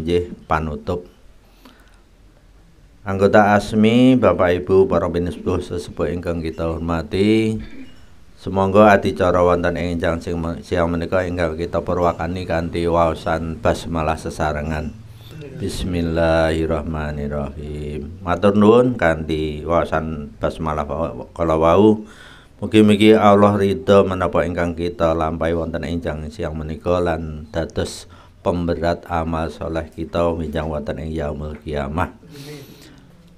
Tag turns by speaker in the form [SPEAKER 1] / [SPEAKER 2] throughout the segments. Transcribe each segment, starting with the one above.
[SPEAKER 1] injih panutup. Anggota ASMI, Bapak Ibu para pinesepuh sesepuh ingkang kita hormati, sumangga adicara wonten ing enjang siang menika ingkang kita purwakani kanthi waosan basmalah sesarengan. Bismillahirrahmanirrahim. Matur nuwun kanthi waosan basmalah kala wau. Mugi-mugi Allah ridho menapa ingkang kita lampahi wonten enjang siang menika lan dados pemberat amal soleh kita winjang wonten ing yaumul kiamah.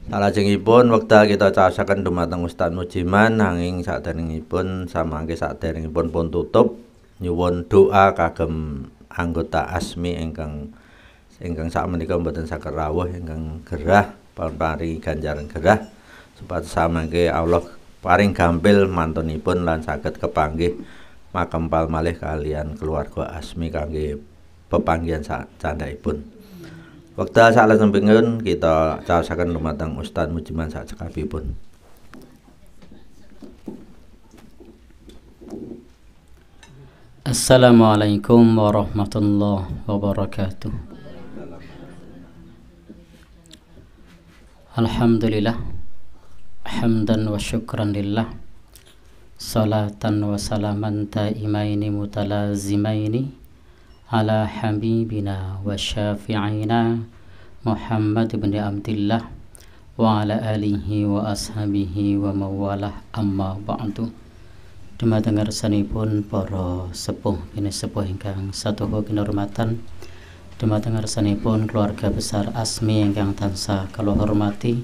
[SPEAKER 1] Salajengipun wekdal kita caosaken dumateng Ustaz Mujiman, nanging saderengipun samangke saderengipun pun tutup nyuwun doa kagem anggota ASMI ingkang sakmenika mboten saged rawuh ingkang gerah paring ganjaran gerah supados samangke Allah paring gampil mantunipun lan saged kepanggih makempal malih kalian keluarga ASMI kangge pepanggihan candhaipun. Wekdal salajengipun kita caosaken dumateng Ustaz Mujiman sakcekapipun.
[SPEAKER 2] Assalamualaikum warahmatullahi wabarakatuh. Alhamdulillah, hamdan wa syukran lillah, salatan wa salaman taimaini mutalazimaini ala habibina wa syafi'ina Muhammad ibn Abdillah wa ala alihi wa ashabihi wa mawalah, amma ba'du. Dumateng ngarsanipun para sepuh pinesepuh ingkang satuhu kinurmatan, dumateng ngarsanipun keluarga besar ASMI ingkang tansah kula hormati,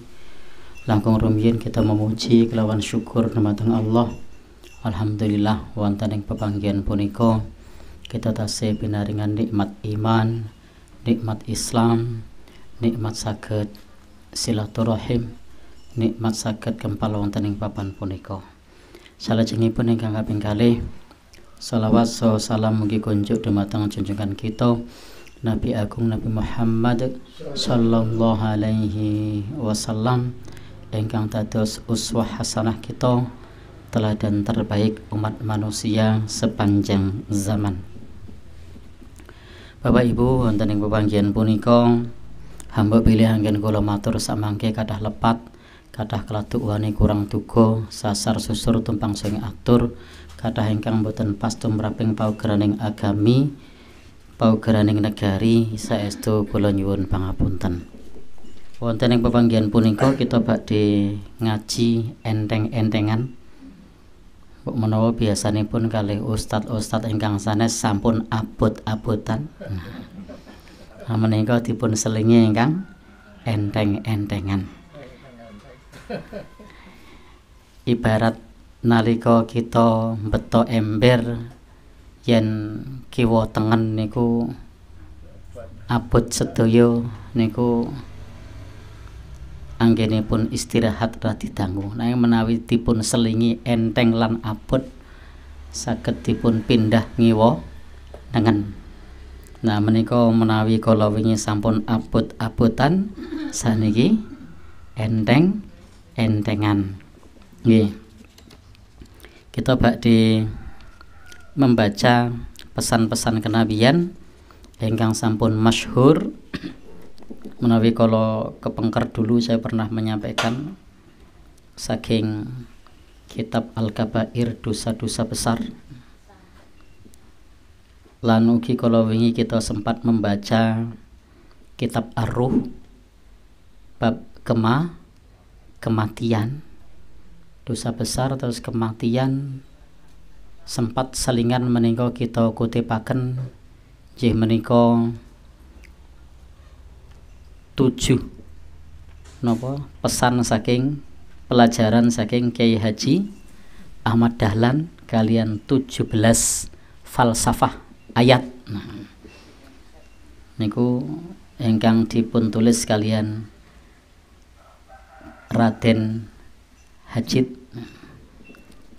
[SPEAKER 2] langkung rumiyin kita memuji kelawan syukur dumateng Allah. Alhamdulillah wonten ing pepanggihan punika kita tasih pinaringan nikmat iman, nikmat Islam, nikmat saged silaturahim, nikmat saged kempal wonten ing papan punika. Salajengipun ingkang kaping kalih, shalawat salam mugi kunjuk dumateng junjungan kita Nabi Agung Nabi Muhammad sallallahu alaihi wasallam ingkang dados uswah hasanah kita, teladan terbaik umat manusia sepanjang zaman. Bapak Ibu wonten ing pepanggihan punika hamba bilih anggen kula matur samangke kathah lepat, kathah kelatuk wani kurang tuga, sasar susur tumpang sing atur, kathah ingkang boten pas tumraping paugeraning agami, paugeraning negari, saestu kula nyuwun pangapunten. Wonten ing pepanggihan punika kita badhe ngaji enteng-entengan. Menawa biasanipun kalih ustad-ustad ingkang sanes sampun abot-abotan, menika dipun selingi ingkang enteng-entengan. Ibarat nalika kita beto ember yen kiwa tengen niku abot sedaya niku anggenipun istirahat radi dangu, nanging menawi dipun selingi enteng lan abot saged dipun pindah ngiwa nengen. Nah menika menawi kala wingi sampun abot-abotan, saniki enteng-entengan. Nggih. Kita badhe membaca pesan-pesan kenabian ingkang sampun masyhur. Menawi kalau kepengker dulu saya pernah menyampaikan saking kitab Al-Kabair, dosa-dosa besar. Lan ugi kalau wingi kita sempat membaca kitab Ar-Ruh bab kematian, dosa besar terus kematian, sempat selingan menika kita kutipaken nggih menika 7 pesan saking pelajaran saking Kiai Haji Ahmad Dahlan kalian 17 falsafah ayat. Niku ingkang dipun tulis kalian Raden Hajid.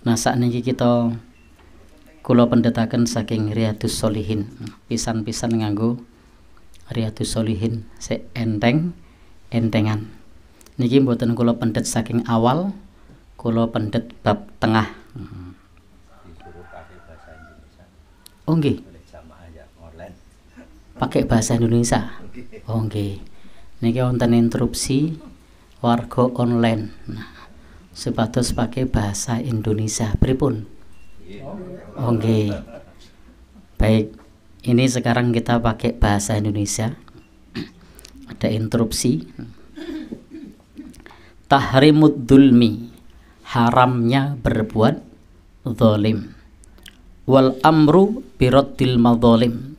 [SPEAKER 2] Nah sakniki kita kula pendhetaken saking Riyadhus Shalihin, pisan-pisan nganggo Riyadhus Shalihin sik entengan. Niki mboten kula pendhet saking awal, kula pendhet bab tengah.
[SPEAKER 1] Disuruh pakai bahasa Indonesia.
[SPEAKER 2] Oh nggih.
[SPEAKER 1] Oleh jamaah ya online.
[SPEAKER 2] Pakai bahasa Indonesia. Oh nggih. Niki wonten interupsi warga online. Nah, supados pakai bahasa Indonesia. Pripun? Oh nggih. Baik. Ini sekarang kita pakai bahasa Indonesia. Ada interupsi. Tahrimud dzulmi, haramnya berbuat zalim. Wal amru biraddil madzalim,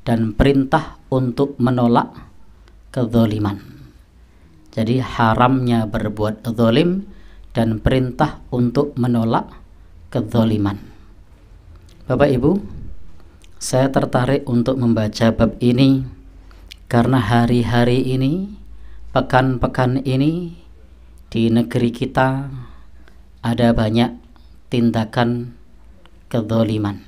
[SPEAKER 2] dan perintah untuk menolak kezaliman. Jadi haramnya berbuat zalim dan perintah untuk menolak kezaliman. Bapak Ibu, saya tertarik untuk membaca bab ini karena hari-hari ini, pekan-pekan ini di negeri kita ada banyak tindakan kezaliman.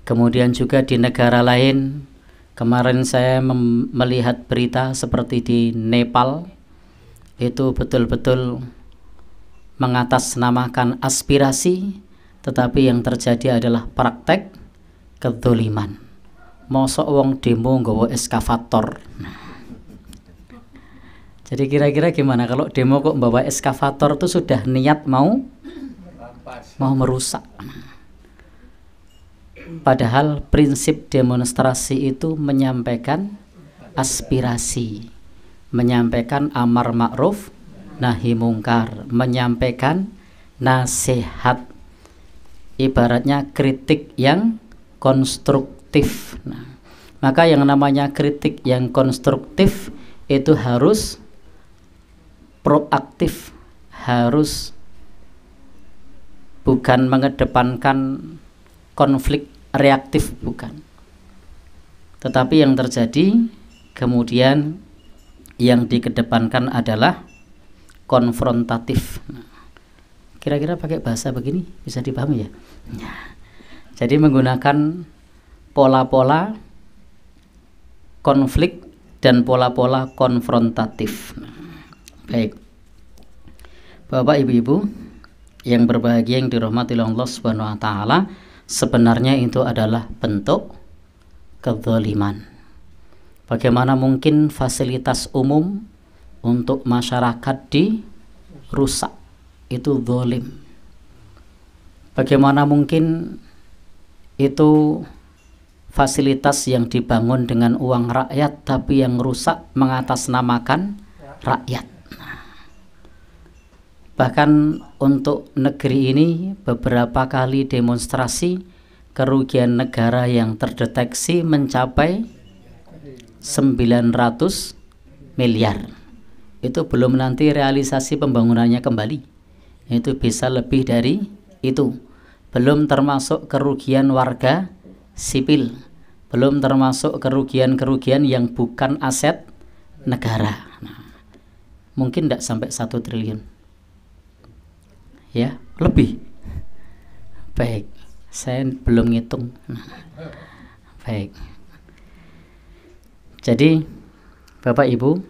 [SPEAKER 2] Kemudian juga di negara lain, kemarin saya melihat berita seperti di Nepal, itu betul-betul mengatasnamakan aspirasi, tetapi yang terjadi adalah praktek kezaliman. Mosok wong demo nggawa eskavator. Jadi kira-kira gimana kalau demo kok bawa eskavator itu sudah niat mau merusak. Padahal prinsip demonstrasi itu menyampaikan aspirasi, menyampaikan amar ma'ruf nahi mungkar, menyampaikan nasihat, ibaratnya kritik yang konstruktif. Nah, maka yang namanya kritik yang konstruktif itu harus proaktif, harus bukan mengedepankan konflik reaktif, bukan. Tetapi yang terjadi kemudian yang dikedepankan adalah konfrontatif. Nah, kira-kira pakai bahasa begini bisa dipahami ya? Jadi menggunakan pola-pola konflik dan pola-pola konfrontatif. Baik, Bapak Ibu-ibu yang berbahagia yang dirahmati Allah Subhanahu wa taala, sebenarnya itu adalah bentuk kezaliman. Bagaimana mungkin fasilitas umum untuk masyarakat dirusak? Itu zalim. Bagaimana mungkin itu fasilitas yang dibangun dengan uang rakyat tapi yang rusak mengatasnamakan rakyat. Bahkan untuk negeri ini beberapa kali demonstrasi, kerugian negara yang terdeteksi mencapai 900 miliar. Itu belum nanti realisasi pembangunannya kembali, itu bisa lebih dari itu. Belum termasuk kerugian warga sipil, belum termasuk kerugian-kerugian yang bukan aset negara. Nah, mungkin tidak sampai 1 triliun ya, lebih. Baik, saya belum ngitung. Baik, jadi Bapak Ibu,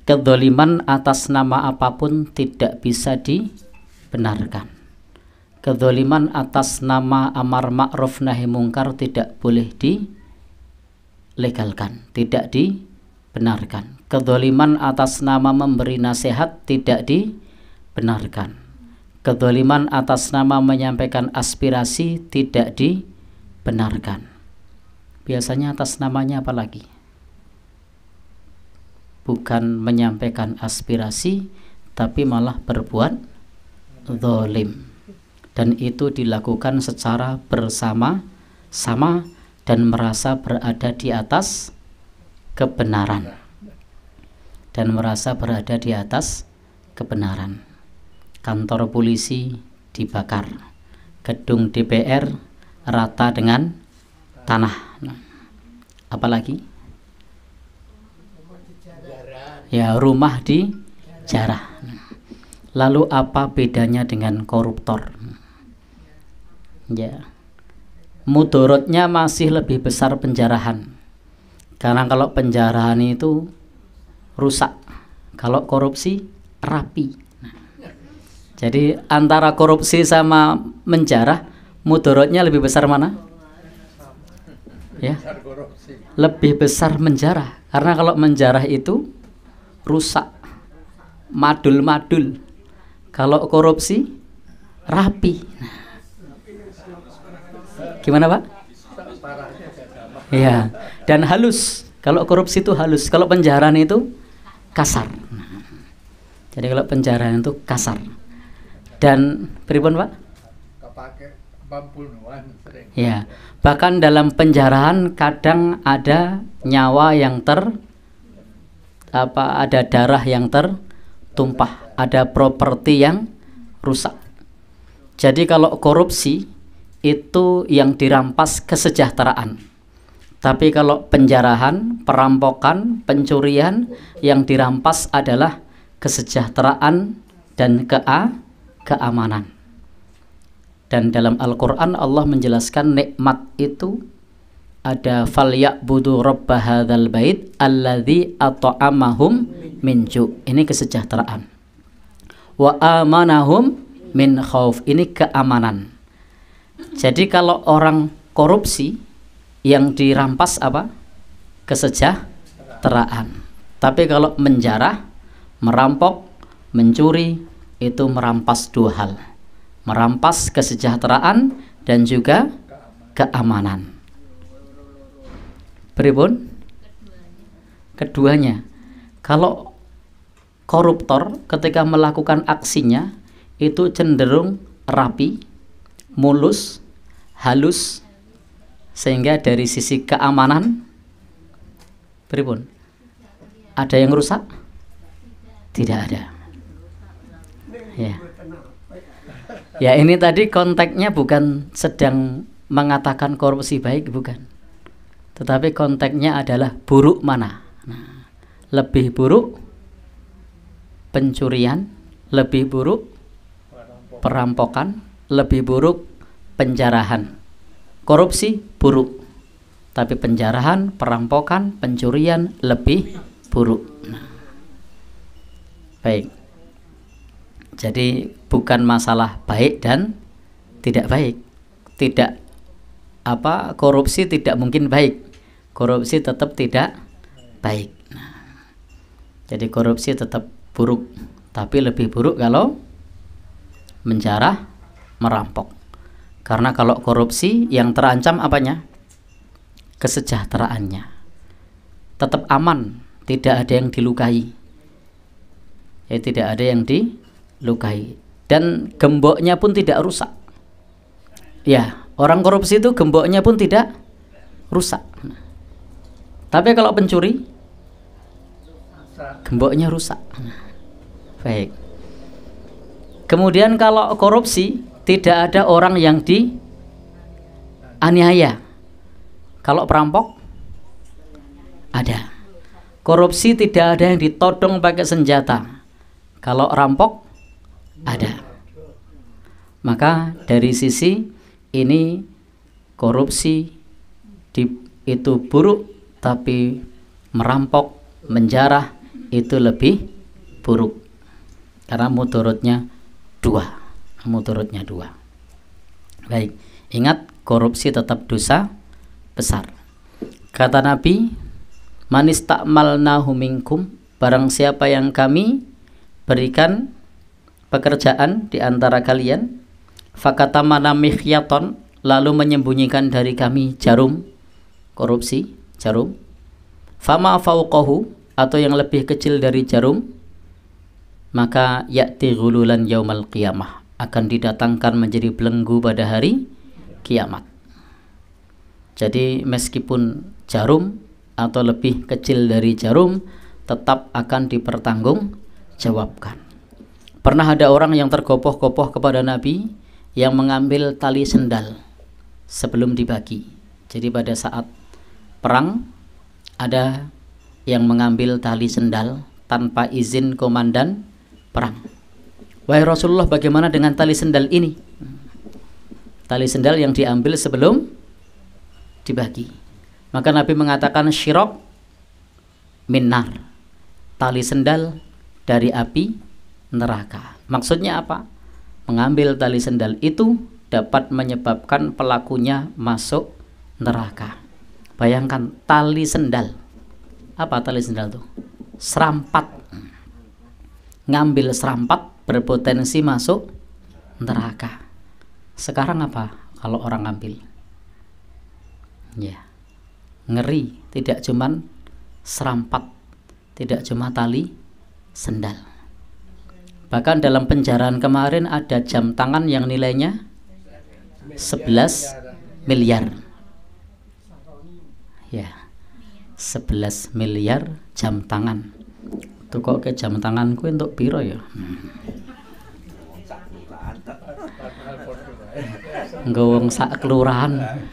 [SPEAKER 2] kezaliman atas nama apapun tidak bisa dibenarkan. Kezaliman atas nama amar ma'ruf nahi mungkar tidak boleh dilegalkan, tidak dibenarkan. Kezaliman atas nama memberi nasihat tidak dibenarkan. Kezaliman atas nama menyampaikan aspirasi tidak dibenarkan. Biasanya atas namanya apa lagi? Bukan menyampaikan aspirasi, tapi malah berbuat zalim. Dan itu dilakukan secara bersama-sama dan merasa berada di atas kebenaran. Dan merasa berada di atas kebenaran. Kantor polisi dibakar, gedung DPR rata dengan tanah. Nah, apalagi? Ya, rumah dijarah. Lalu apa bedanya dengan koruptor? Ya, mudorotnya masih lebih besar penjarahan. Karena kalau penjarahan itu rusak, kalau korupsi rapi. Jadi antara korupsi sama menjarah, mudorotnya lebih besar mana? Ya, lebih besar menjarah. Karena kalau menjarah itu rusak, madul-madul. Kalau korupsi rapi. Gimana Pak? Ya, dan halus. Kalau korupsi itu halus, kalau penjaraan itu kasar. Jadi kalau penjaraan itu kasar. Dan pripun Pak? Ya, bahkan dalam penjaraan kadang ada nyawa yang ada darah yang tertumpah, ada properti yang rusak. Jadi kalau korupsi itu yang dirampas kesejahteraan. Tapi kalau penjarahan, perampokan, pencurian yang dirampas adalah kesejahteraan dan keamanan. Dan dalam Al-Quran Allah menjelaskan nikmat itu ada falyabudu rabba hadzal bait alladzi at'amahum min ju'. Ini kesejahteraan. Wa amanahum min khauf. Ini keamanan. Jadi kalau orang korupsi yang dirampas apa? Kesejahteraan. Tapi kalau menjarah, merampok, mencuri itu merampas dua hal. Merampas kesejahteraan dan juga keamanan. Pripun? Keduanya. Kalau koruptor ketika melakukan aksinya itu cenderung rapi, mulus, halus, sehingga dari sisi keamanan pripun? Ada yang rusak? Tidak ada. Ya. Ya, ini tadi konteksnya bukan sedang mengatakan korupsi baik, bukan. Tetapi konteksnya adalah buruk mana. Nah, lebih buruk pencurian, lebih buruk perampokan, lebih buruk penjarahan. Korupsi buruk, tapi penjarahan, perampokan, pencurian lebih buruk. Nah, baik. Jadi bukan masalah baik dan tidak baik. Tidak korupsi tidak mungkin baik. Korupsi tetap tidak baik. Nah, jadi korupsi tetap buruk, tapi lebih buruk kalau menjarah, merampok. Karena kalau korupsi yang terancam apanya? Kesejahteraannya. Tetap aman, tidak ada yang dilukai. Ya, tidak ada yang dilukai. Dan gemboknya pun tidak rusak. Ya, orang korupsi itu gemboknya pun tidak rusak. Tapi kalau pencuri, gemboknya rusak. Baik. Kemudian kalau korupsi tidak ada orang yang dianiaya. Kalau perampok ada. Korupsi tidak ada yang ditodong pakai senjata. Kalau rampok ada. Maka dari sisi ini korupsi itu buruk, tapi merampok, menjarah itu lebih buruk. Karena mudaratnya dua. Baik, ingat korupsi tetap dosa besar. Kata Nabi, man istakmalnahu minkum, barang siapa yang kami berikan pekerjaan di antara kalian, fakatamana mikhyaton, lalu menyembunyikan dari kami jarum korupsi, jarum, fama fauqahu, atau yang lebih kecil dari jarum, maka ya'ti ghululan yaumal qiyamah, akan didatangkan menjadi belenggu pada hari kiamat. Jadi meskipun jarum atau lebih kecil dari jarum tetap akan dipertanggungjawabkan. Pernah ada orang yang tergopoh-gopoh kepada Nabi yang mengambil tali sendal sebelum dibagi. Jadi pada saat perang ada yang mengambil tali sendal tanpa izin komandan perang. Wahai Rasulullah, bagaimana dengan tali sendal ini? Tali sendal yang diambil sebelum dibagi. Maka Nabi mengatakan syirok minnar, tali sendal dari api neraka. Maksudnya apa? Mengambil tali sendal itu dapat menyebabkan pelakunya masuk neraka. Bayangkan tali sendal. Apa tali sendal tuh? Serampat. Ngambil serampat berpotensi masuk neraka. Sekarang apa kalau orang ngambil? Ya, ngeri. Tidak cuman serampat, tidak cuma tali sendal. Bahkan dalam penjaraan kemarin ada jam tangan yang nilainya 11 miliar. Ya, 11 miliar jam tangan. Tuh kok ke jam tanganku untuk piro ya? Ngowong sak kelurahan.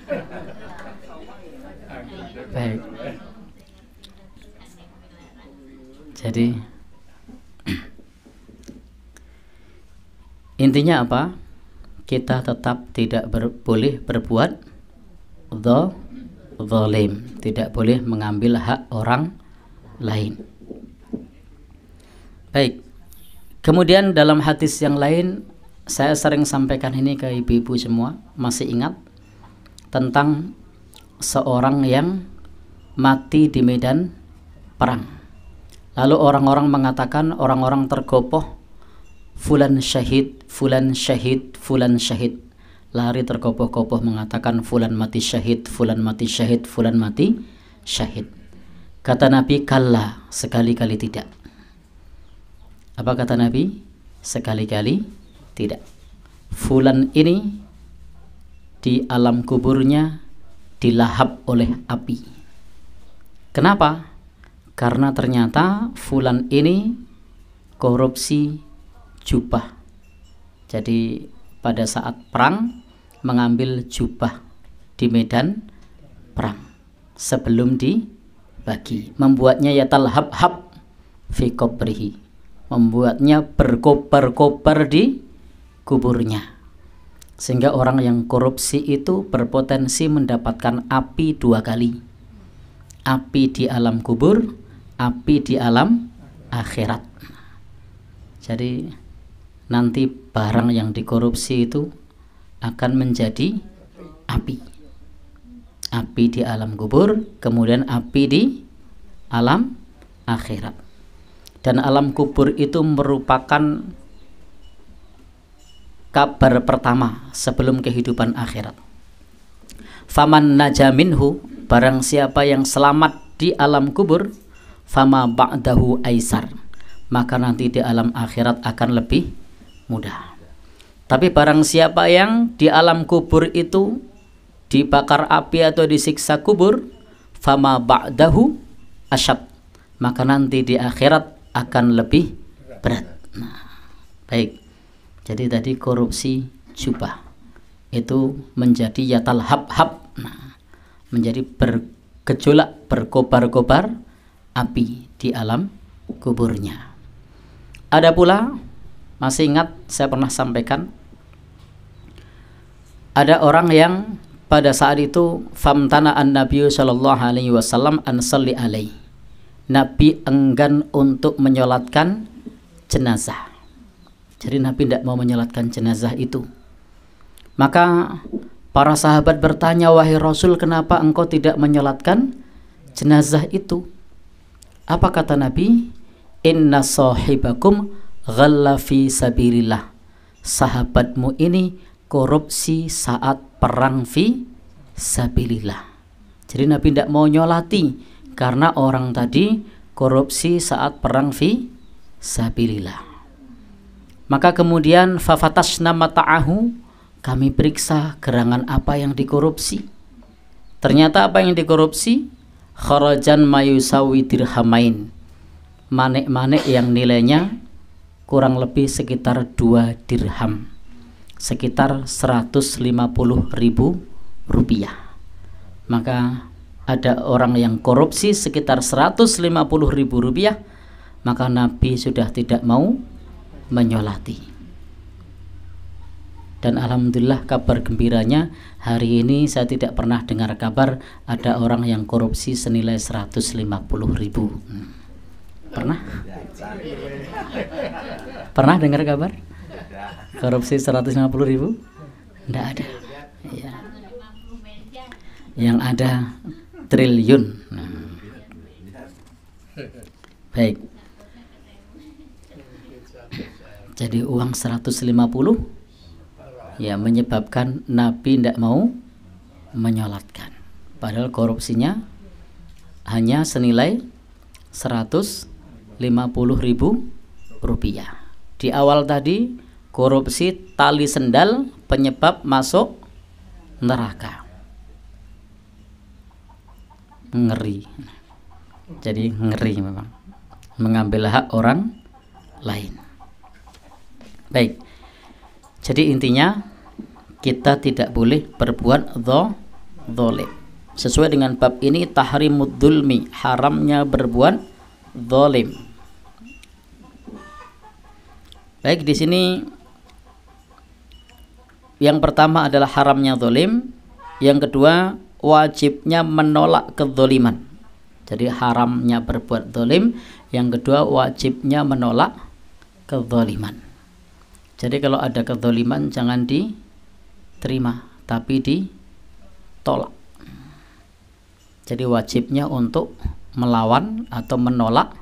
[SPEAKER 2] Baik. Jadi intinya apa? Kita tetap tidak boleh berbuat zalim, tidak boleh mengambil hak orang lain. Baik. Kemudian dalam hadis yang lain, saya sering sampaikan ini ke ibu-ibu semua, masih ingat tentang seorang yang mati di medan perang. Lalu orang-orang mengatakan, orang-orang tergopoh, fulan syahid, fulan syahid, fulan syahid. Lari tergopoh-gopoh mengatakan fulan mati syahid, fulan mati syahid, fulan mati syahid. Kata Nabi, kalla, sekali-kali tidak. Apa kata Nabi? Sekali-kali tidak. Fulan ini di alam kuburnya dilahap oleh api. Kenapa? Karena ternyata fulan ini korupsi jubah. Jadi pada saat perang mengambil jubah di medan perang sebelum dibagi, membuatnya yatalhab-hab fi qabrihi, membuatnya berkobar-kobar di kuburnya, sehingga orang yang korupsi itu berpotensi mendapatkan api 2 kali, api di alam kubur, api di alam akhirat. Jadi nanti barang yang dikorupsi itu akan menjadi api, api di alam kubur, kemudian api di alam akhirat. Dan alam kubur itu merupakan kabar pertama sebelum kehidupan akhirat. Faman najaminhu, barang siapa yang selamat di alam kubur, fama ba'dahu aisar, maka nanti di alam akhirat akan lebih mudah. Tapi barang siapa yang di alam kubur itu dibakar api atau disiksa kubur, fama ba'dahu asyad, maka nanti di akhirat akan lebih berat. Nah, baik. Jadi tadi korupsi jubah itu menjadi yatalhab-hab, nah, menjadi bergejolak, berkobar-kobar api di alam kuburnya. Ada pula, masih ingat saya pernah sampaikan, ada orang yang pada saat itu famtana an-nabiyyu sallallahu alaihi wasallam an salli alaihi, Nabi enggan untuk menyolatkan jenazah. Jadi Nabi tidak mau menyolatkan jenazah itu. Maka para sahabat bertanya, wahai Rasul, kenapa engkau tidak menyolatkan jenazah itu? Apa kata Nabi? Inna sahibakum ghalla fi sabilillah, sahabatmu ini korupsi saat perang fi sabilillah. Jadi Nabi tidak mau nyolati karena orang tadi korupsi saat perang fi sabilillah. Maka kemudian fafatashna mata'ahu, kami periksa gerangan apa yang dikorupsi. Ternyata apa yang dikorupsi? Kharajan mayusawi dirhamain, manik-manik yang nilainya kurang lebih sekitar 2 dirham, sekitar 150.000 rupiah. Maka ada orang yang korupsi sekitar 150.000 rupiah, maka Nabi sudah tidak mau menyolati. Dan alhamdulillah kabar gembiranya, hari ini saya tidak pernah dengar kabar ada orang yang korupsi senilai 150.000. Pernah? Pernah dengar kabar? Korupsi 150.000? Tidak ada. Ya. Yang ada triliun. Baik. Jadi uang 150 ya menyebabkan Nabi tidak mau menyolatkan. Padahal korupsinya hanya senilai 150.000 rupiah. Di awal tadi korupsi tali sendal penyebab masuk neraka. Ngeri. Jadi ngeri memang mengambil hak orang lain. Baik. Jadi intinya kita tidak boleh berbuat zalim. Sesuai dengan bab ini tahrimud dzulmi, haramnya berbuat zalim. Baik, di sini yang pertama adalah haramnya zalim, yang kedua wajibnya menolak kezaliman. Jadi haramnya berbuat zalim, yang kedua wajibnya menolak kezaliman. Jadi kalau ada kezaliman jangan diterima, tapi ditolak. Jadi wajibnya untuk melawan atau menolak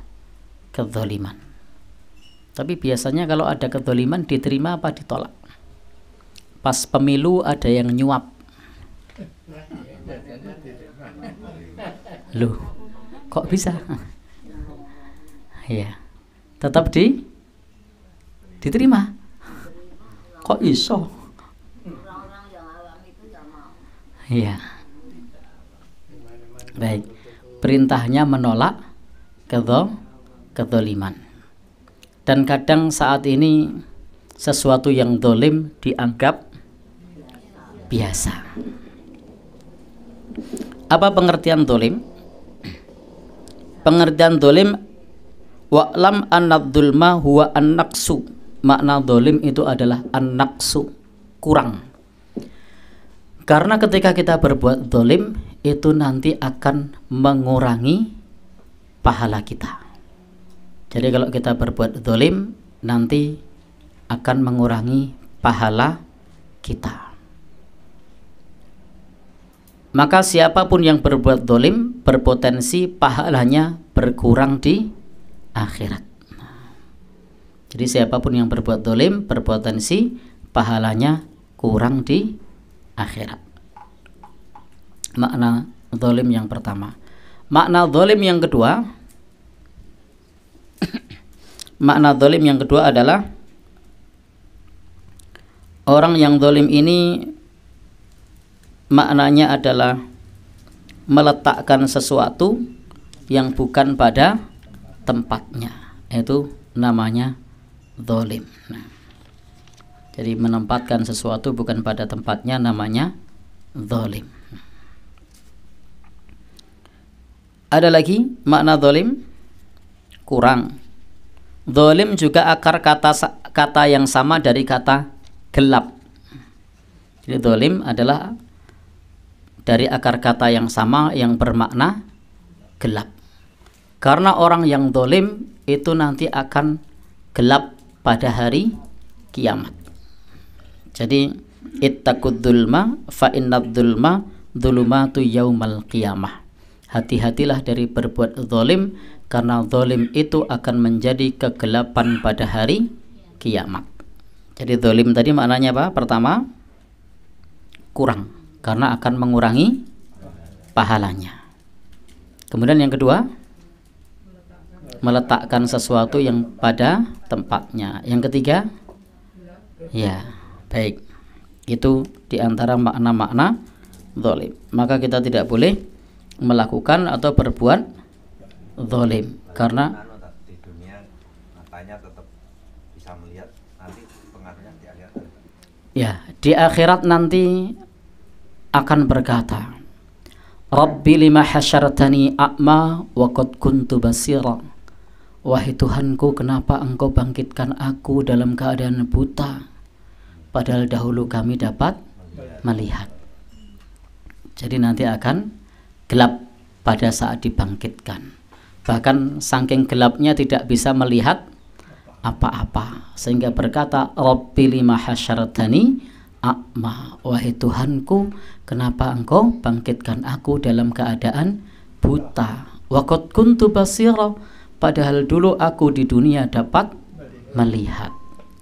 [SPEAKER 2] kezaliman. Tapi biasanya kalau ada kezaliman diterima apa ditolak? Pas pemilu ada yang nyuap. Loh, kok bisa? Ya, tetap diterima. Kok iso? Iya. Baik. Perintahnya menolak kezaliman. Dan kadang saat ini sesuatu yang zalim dianggap biasa. Apa pengertian zalim? Pengertian zalim, wa'lam annadz-dzulma huwa an-naqsu. Makna zalim itu adalah an-naqsu, kurang. Karena ketika kita berbuat zalim itu nanti akan mengurangi pahala kita. Jadi kalau kita berbuat zalim nanti akan mengurangi pahala kita. Maka siapapun yang berbuat zalim berpotensi pahalanya berkurang di akhirat. Jadi siapapun yang berbuat zalim berpotensi pahalanya kurang di akhirat. Makna zalim yang pertama. Makna zalim yang kedua makna zalim yang kedua adalah orang yang zalim ini maknanya adalah meletakkan sesuatu yang bukan pada tempatnya. Itu namanya zalim. Nah, jadi menempatkan sesuatu bukan pada tempatnya namanya zalim. Ada lagi makna zalim kurang. Zalim juga akar kata yang sama dari kata gelap. Jadi zalim adalah dari akar kata yang sama yang bermakna gelap. Karena orang yang zalim itu nanti akan gelap pada hari kiamat. Jadi ittaqud dzulma fa innadz dzulma dzulumatu yaumal qiyamah. Hati-hatilah dari berbuat zalim karena zalim itu akan menjadi kegelapan pada hari kiamat. Jadi zalim tadi maknanya apa? Pertama, kurang karena akan mengurangi pahalanya. Kemudian yang kedua, meletakkan sesuatu yang pada tempatnya. Yang ketiga, ya, baik. Itu diantara makna-makna zalim. Maka kita tidak boleh melakukan atau berbuat zalim karena
[SPEAKER 1] di dunia matanya tetap bisa melihat, nanti pengaruhnya di akhirat.
[SPEAKER 2] Ya, di akhirat nanti akan berkata, Rabbi lima hasyartani a'ma wa qad kuntu basira. Wahai Tuhanku, kenapa engkau bangkitkan aku dalam keadaan buta, padahal dahulu kami dapat melihat. Jadi nanti akan gelap pada saat dibangkitkan. Bahkan saking gelapnya tidak bisa melihat apa-apa, sehingga berkata Rabbi lima hasyartani a'ma, wahai Tuhanku, kenapa engkau bangkitkan aku dalam keadaan buta? Wa qad kuntu basira, padahal dulu aku di dunia dapat melihat.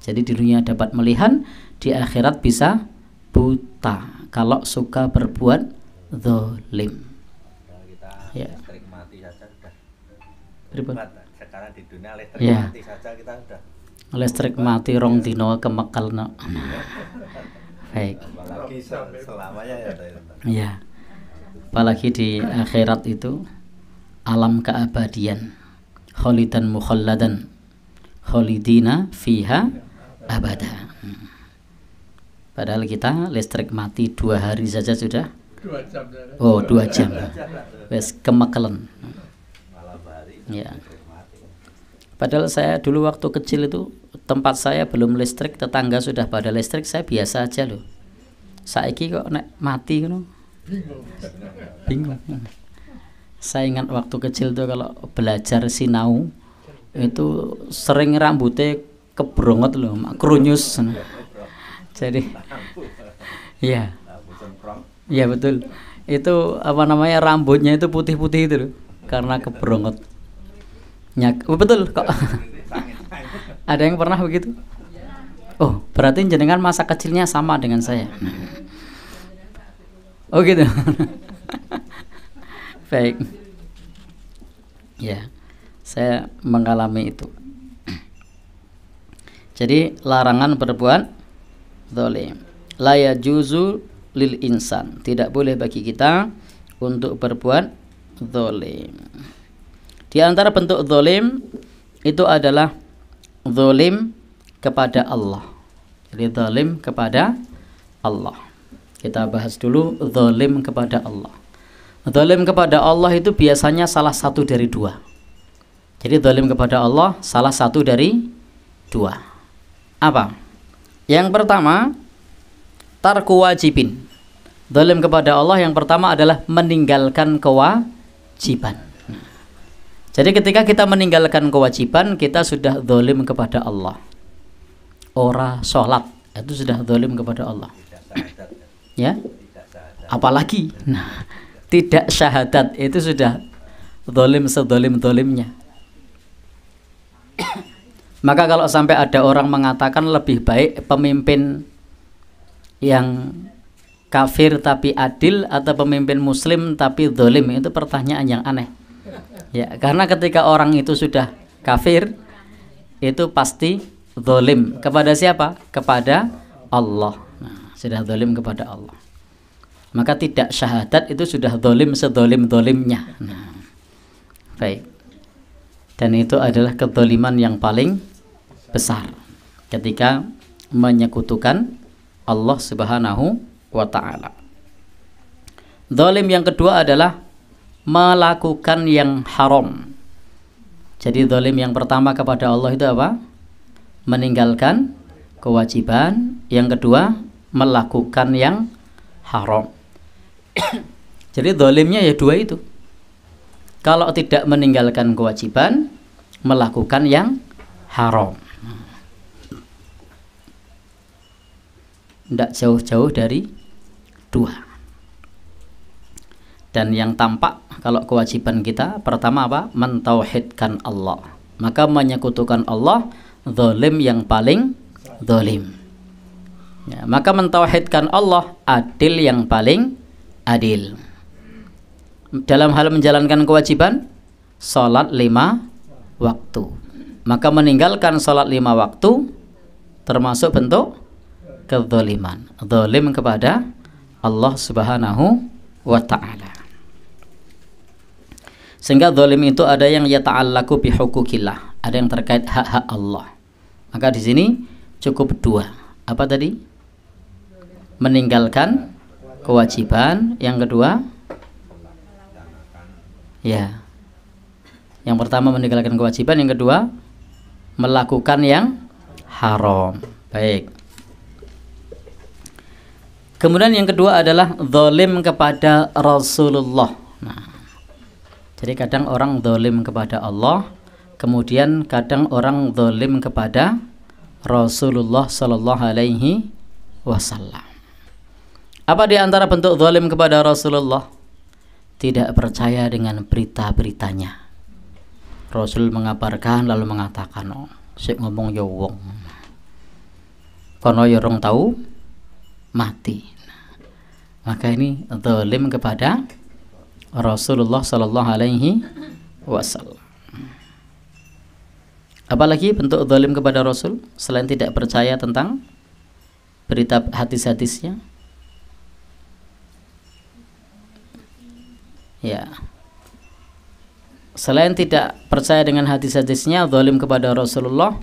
[SPEAKER 2] Jadi di dunia dapat melihat, di akhirat bisa buta kalau suka berbuat zalim. Ya.
[SPEAKER 1] Listrik mati saja sudah.
[SPEAKER 2] Berbuat.
[SPEAKER 1] Sekarang di dunia listrik
[SPEAKER 2] Ya.
[SPEAKER 1] mati saja kita sudah.
[SPEAKER 2] Listrik mati rong dino kemekalna. Baik.
[SPEAKER 1] Apalagi selamanya ya.
[SPEAKER 2] Ya. Apalagi di akhirat itu alam keabadian. Khalidan mukhalladan. Khalidina fiha abada. Padahal kita listrik mati 2 hari saja sudah.
[SPEAKER 3] 2 jam.
[SPEAKER 2] Oh, 2 jam. Wes kemekelen.
[SPEAKER 1] Malam hari
[SPEAKER 2] Ya.
[SPEAKER 1] listrik mati.
[SPEAKER 2] Padahal saya dulu waktu kecil itu tempat saya belum listrik, tetangga sudah pada listrik, saya biasa aja loh. Saiki kok nek mati ngono. Bingung. Saya ingat waktu kecil tuh kalau belajar sinau itu sering rambutnya kebrongot loh, krunyus. Jadi iya. Iya betul. Itu apa namanya, rambutnya itu putih-putih itu loh, karena kebrongot. Betul kok. Ada yang pernah begitu? Oh, berarti jenengan masa kecilnya sama dengan saya. Oh gitu. Baik. Ya, saya mengalami itu. Jadi larangan berbuat zalim. La yajuzu lil insan, tidak boleh bagi kita untuk berbuat zalim. Di antara bentuk zalim itu adalah zalim kepada Allah. Jadi zalim kepada Allah. Kita bahas dulu zalim kepada Allah. Zalim kepada Allah itu biasanya salah satu dari 2. Jadi zalim kepada Allah salah satu dari 2. Apa? Yang pertama, tarku wajibin. Zalim kepada Allah yang pertama adalah meninggalkan kewajiban. Jadi ketika kita meninggalkan kewajiban, kita sudah zalim kepada Allah. Ora sholat, itu sudah zalim kepada Allah. Ya, apalagi tidak syahadat, itu sudah zalim sezalim-zalimnya. Maka kalau sampai ada orang mengatakan lebih baik pemimpin yang kafir tapi adil atau pemimpin muslim tapi zalim, itu pertanyaan yang aneh. Ya, karena ketika orang itu sudah kafir, itu pasti zalim kepada siapa? Kepada Allah. Nah, sudah zalim kepada Allah. Maka tidak syahadat itu sudah zalim sezalim-zalimnya. Nah, baik. Dan itu adalah kezaliman yang paling besar ketika menyekutukan Allah Subhanahu wa ta'ala. Zalim yang kedua adalah melakukan yang haram. Jadi zalim yang pertama kepada Allah itu apa? Meninggalkan kewajiban. Yang kedua, melakukan yang haram. Jadi zalimnya ya 2 itu. Kalau tidak meninggalkan kewajiban, melakukan yang haram. Tidak jauh-jauh dari 2. Dan yang tampak kalau kewajiban kita pertama apa? Mentauhidkan Allah. Maka menyekutukan Allah, zalim yang paling zalim. Ya, maka mentauhidkan Allah, adil yang paling adil. Dalam hal menjalankan kewajiban, sholat 5 waktu. Maka meninggalkan sholat 5 waktu termasuk bentuk kezaliman. Zalim kepada Allah Subhanahu wa ta'ala. Sehingga zalim itu ada yang yata'allaku bihukukillah, ada yang terkait hak-hak Allah. Maka di sini cukup 2. Apa tadi? Meninggalkan kewajiban. Yang kedua, ya, yang pertama meninggalkan kewajiban, yang kedua melakukan yang haram. Baik. Kemudian yang kedua adalah zalim kepada Rasulullah. Nah, jadi kadang orang zalim kepada Allah, kemudian kadang orang zalim kepada Rasulullah sallallahu alaihi wasallam. Apa di antara bentuk zalim kepada Rasulullah? Tidak percaya dengan berita-beritanya. Rasul mengabarkan lalu mengatakan, oh, sik ngomong ya wong. Kono ya rong tahu mati. Maka ini zalim kepada Rasulullah sallallahu alaihi wasallam. Apalagi bentuk zalim kepada Rasul selain tidak percaya tentang berita hadis-hadisnya? Ya. Selain tidak percaya dengan hadis-hadisnya, zalim kepada Rasulullah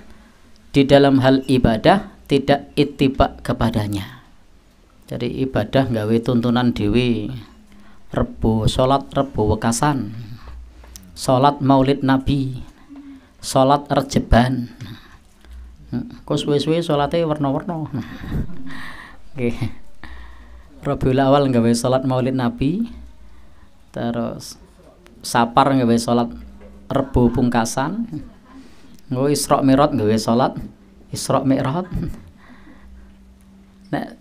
[SPEAKER 2] di dalam hal ibadah tidak ittiba kepadanya. Jadi ibadah gawe tuntunan dewi, Rebo salat Rebo wekasan, salat Maulid Nabi, salat rejeban. Kok suwe-suwe salate warna-warna. Nggih. Rabiul Awal gawe salat Maulid Nabi. Terus Sapar gawe salat Rebo pungkasan. Nggo Isra Mi'raj gawe salat Isra Mi'raj. Nek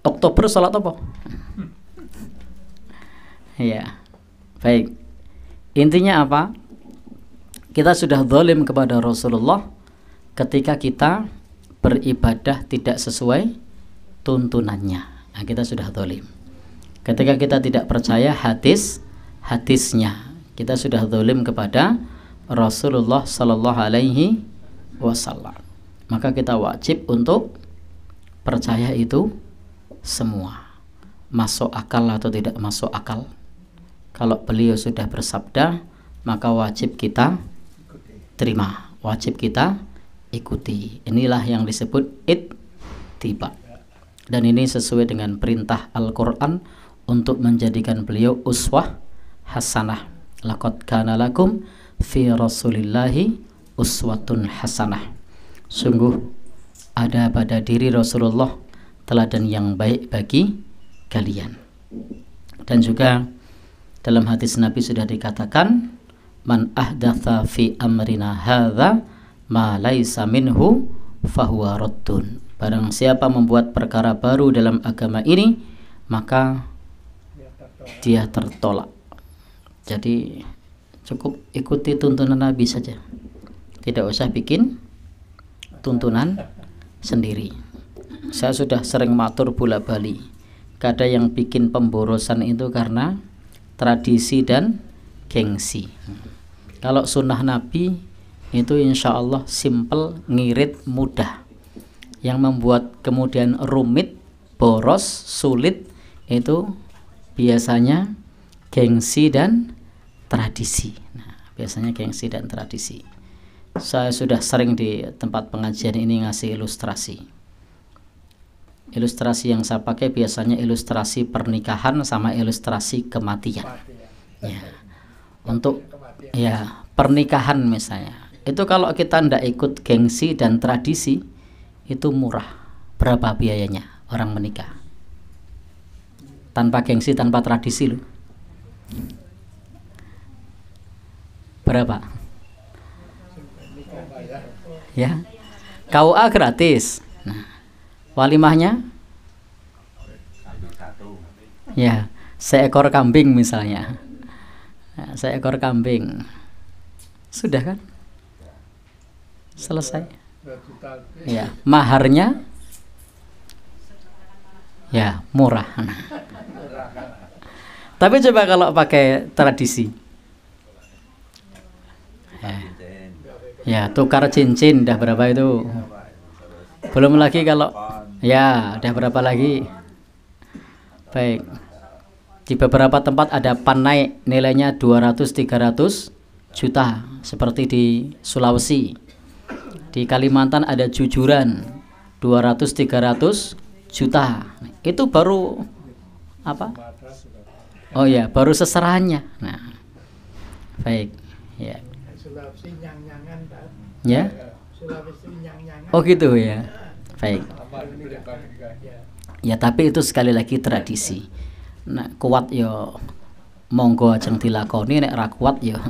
[SPEAKER 2] Oktober salat apa? Ya. Baik. Intinya apa? Kita sudah zalim kepada Rasulullah ketika kita beribadah tidak sesuai tuntunannya. Nah, kita sudah zalim. Ketika kita tidak percaya hadisnya, kita sudah zalim kepada Rasulullah sallallahu alaihi wasallam. Maka kita wajib untuk percaya itu semua. Masuk akal atau tidak masuk akal. Kalau beliau sudah bersabda, maka wajib kita terima, wajib kita ikuti. Inilah yang disebut ittiba. Dan ini sesuai dengan perintah Al-Qur'an untuk menjadikan beliau uswah hasanah. Laqad kana lakum fi Rasulillahi uswatun hasanah. Sungguh ada pada diri Rasulullah teladan yang baik bagi kalian. Dan juga dalam hadis Nabi sudah dikatakan, man ahdatha fi amrina hadza ma laisa minhu fahuwa raddun. Barang siapa membuat perkara baru dalam agama ini, maka dia tertolak. Jadi cukup ikuti tuntunan Nabi saja, tidak usah bikin tuntunan sendiri. Saya sudah sering matur bola bali, kada yang bikin pemborosan itu karena tradisi dan gengsi. Kalau sunnah Nabi itu insya Allah simple, ngirit, mudah. Yang membuat kemudian rumit, boros, sulit itu biasanya gengsi dan tradisi. Nah, biasanya gengsi dan tradisi. Saya sudah sering di tempat pengajian ini ngasih ilustrasi. Ilustrasi yang saya pakai biasanya ilustrasi pernikahan sama ilustrasi kematian. Ya. Untuk ya pernikahan misalnya, itu kalau kita ndak ikut gengsi dan tradisi, itu murah. Berapa biayanya orang menikah? Tanpa gengsi, tanpa tradisi loh. Berapa? Ya, KUA gratis. Nah, walimahnya? Ya, seekor kambing misalnya. Nah, seekor kambing. Sudah kan? Selesai. Ya, maharnya ya murah. Tapi coba kalau pakai tradisi, ya tukar cincin dah berapa itu? Belum lagi kalau ya dah berapa lagi? Baik, di beberapa tempat ada pan naik nilainya 200-300 juta seperti di Sulawesi. Di Kalimantan ada jujuran 200-300 juta. Itu baru apa? Oh ya, baru seserahannya. Nah, baik, ya. Ya. Oh gitu ya. Baik. Ya, tapi itu sekali lagi tradisi. Nah, kuat yo monggo ajeng dilakoni, nek ra kuat yo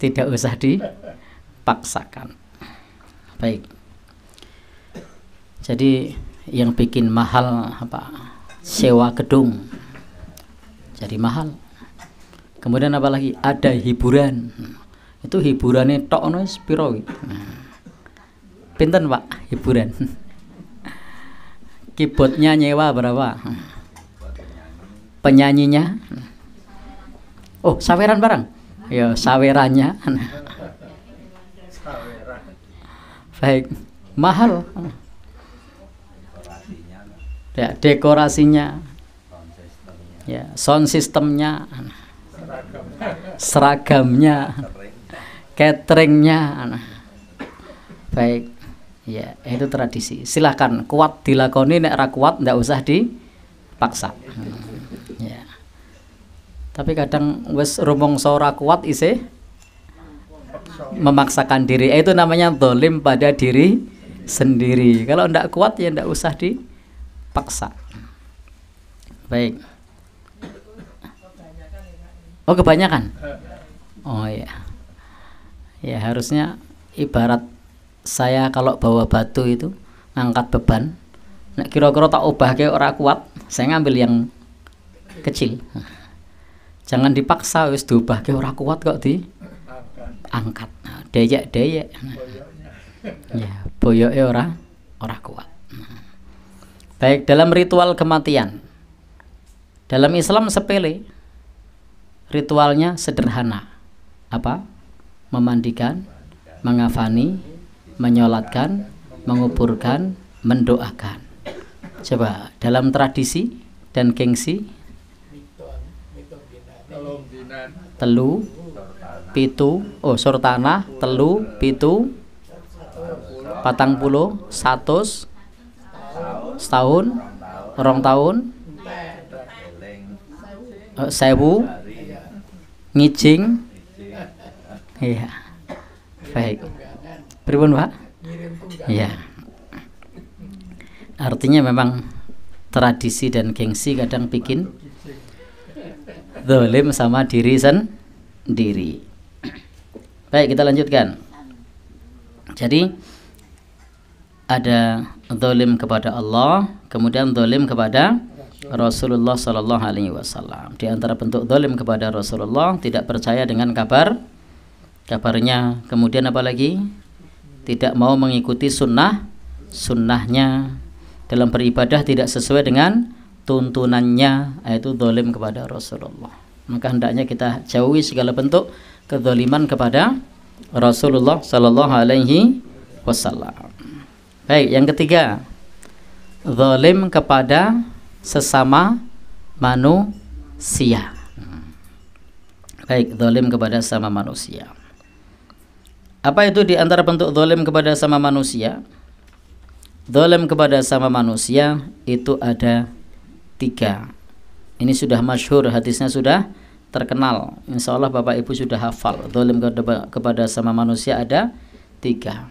[SPEAKER 2] tidak usah dipaksakan. Baik. Jadi yang bikin mahal apa? Sewa gedung. Jadi mahal. Kemudian apa lagi? Ada hiburan. Itu hiburannya tok ono wis piro iki? Pinten, Pak, hiburan? Keyboardnya nyewa berapa? Penyanyinya? Oh, saweran barang? Ya, sawerannya. Baik, mahal. Ya, dekorasinya. Ya, sound systemnya. Seragamnya. Cateringnya. Baik. Ya, itu tradisi. Silahkan kuat dilakoni, nek ra kuat ndak usah dipaksa. Ya. Tapi kadang wis rumangsa ora kuat isih memaksakan diri. Itu namanya zalim pada diri sendiri. Kalau ndak kuat ya ndak usah dipaksa. Baik. Oh, kebanyakan. Oh ya. Ya, harusnya ibarat saya kalau bawa batu itu ngangkat beban, nek kira-kira tak ubahke ora kuat, saya ngambil yang kecil. Jangan dipaksa wis diubahke ora kuat kok diangkat. Nah, deyek-deyek. Ya, boyoke ora kuat. Baik, dalam ritual kematian. Dalam Islam sepele. Ritualnya sederhana. Apa? Memandikan, mengafani, menyolatkan, menguburkan, mendoakan. Coba dalam tradisi dan gengsi telu pitu surtanah telu pitu 40 100 setahun 2 tahun 1000 ngijing. Iya. Baik. Pripun, Pak? Ya. Artinya memang tradisi dan gengsi kadang bikin zalim sama diri sendiri. Baik, kita lanjutkan. Jadi ada zalim kepada Allah, kemudian zalim kepada Rasulullah sallallahu alaihi wasallam. Di antara bentuk zalim kepada Rasulullah tidak percaya dengan kabarnya, kemudian apa lagi? Tidak mau mengikuti sunnahnya, dalam beribadah tidak sesuai dengan tuntunannya, yaitu zalim kepada Rasulullah. Maka hendaknya kita jauhi segala bentuk kezaliman kepada Rasulullah sallallahu alaihi wasallam. Baik, yang ketiga, zalim kepada sesama manusia. Baik, zalim kepada sesama manusia. Apa itu di antara bentuk zalim kepada sama manusia? Zalim kepada sama manusia itu ada 3. Ini sudah masyhur, hadisnya sudah terkenal. Insya Allah Bapak Ibu sudah hafal. Zalim kepada sama manusia ada 3.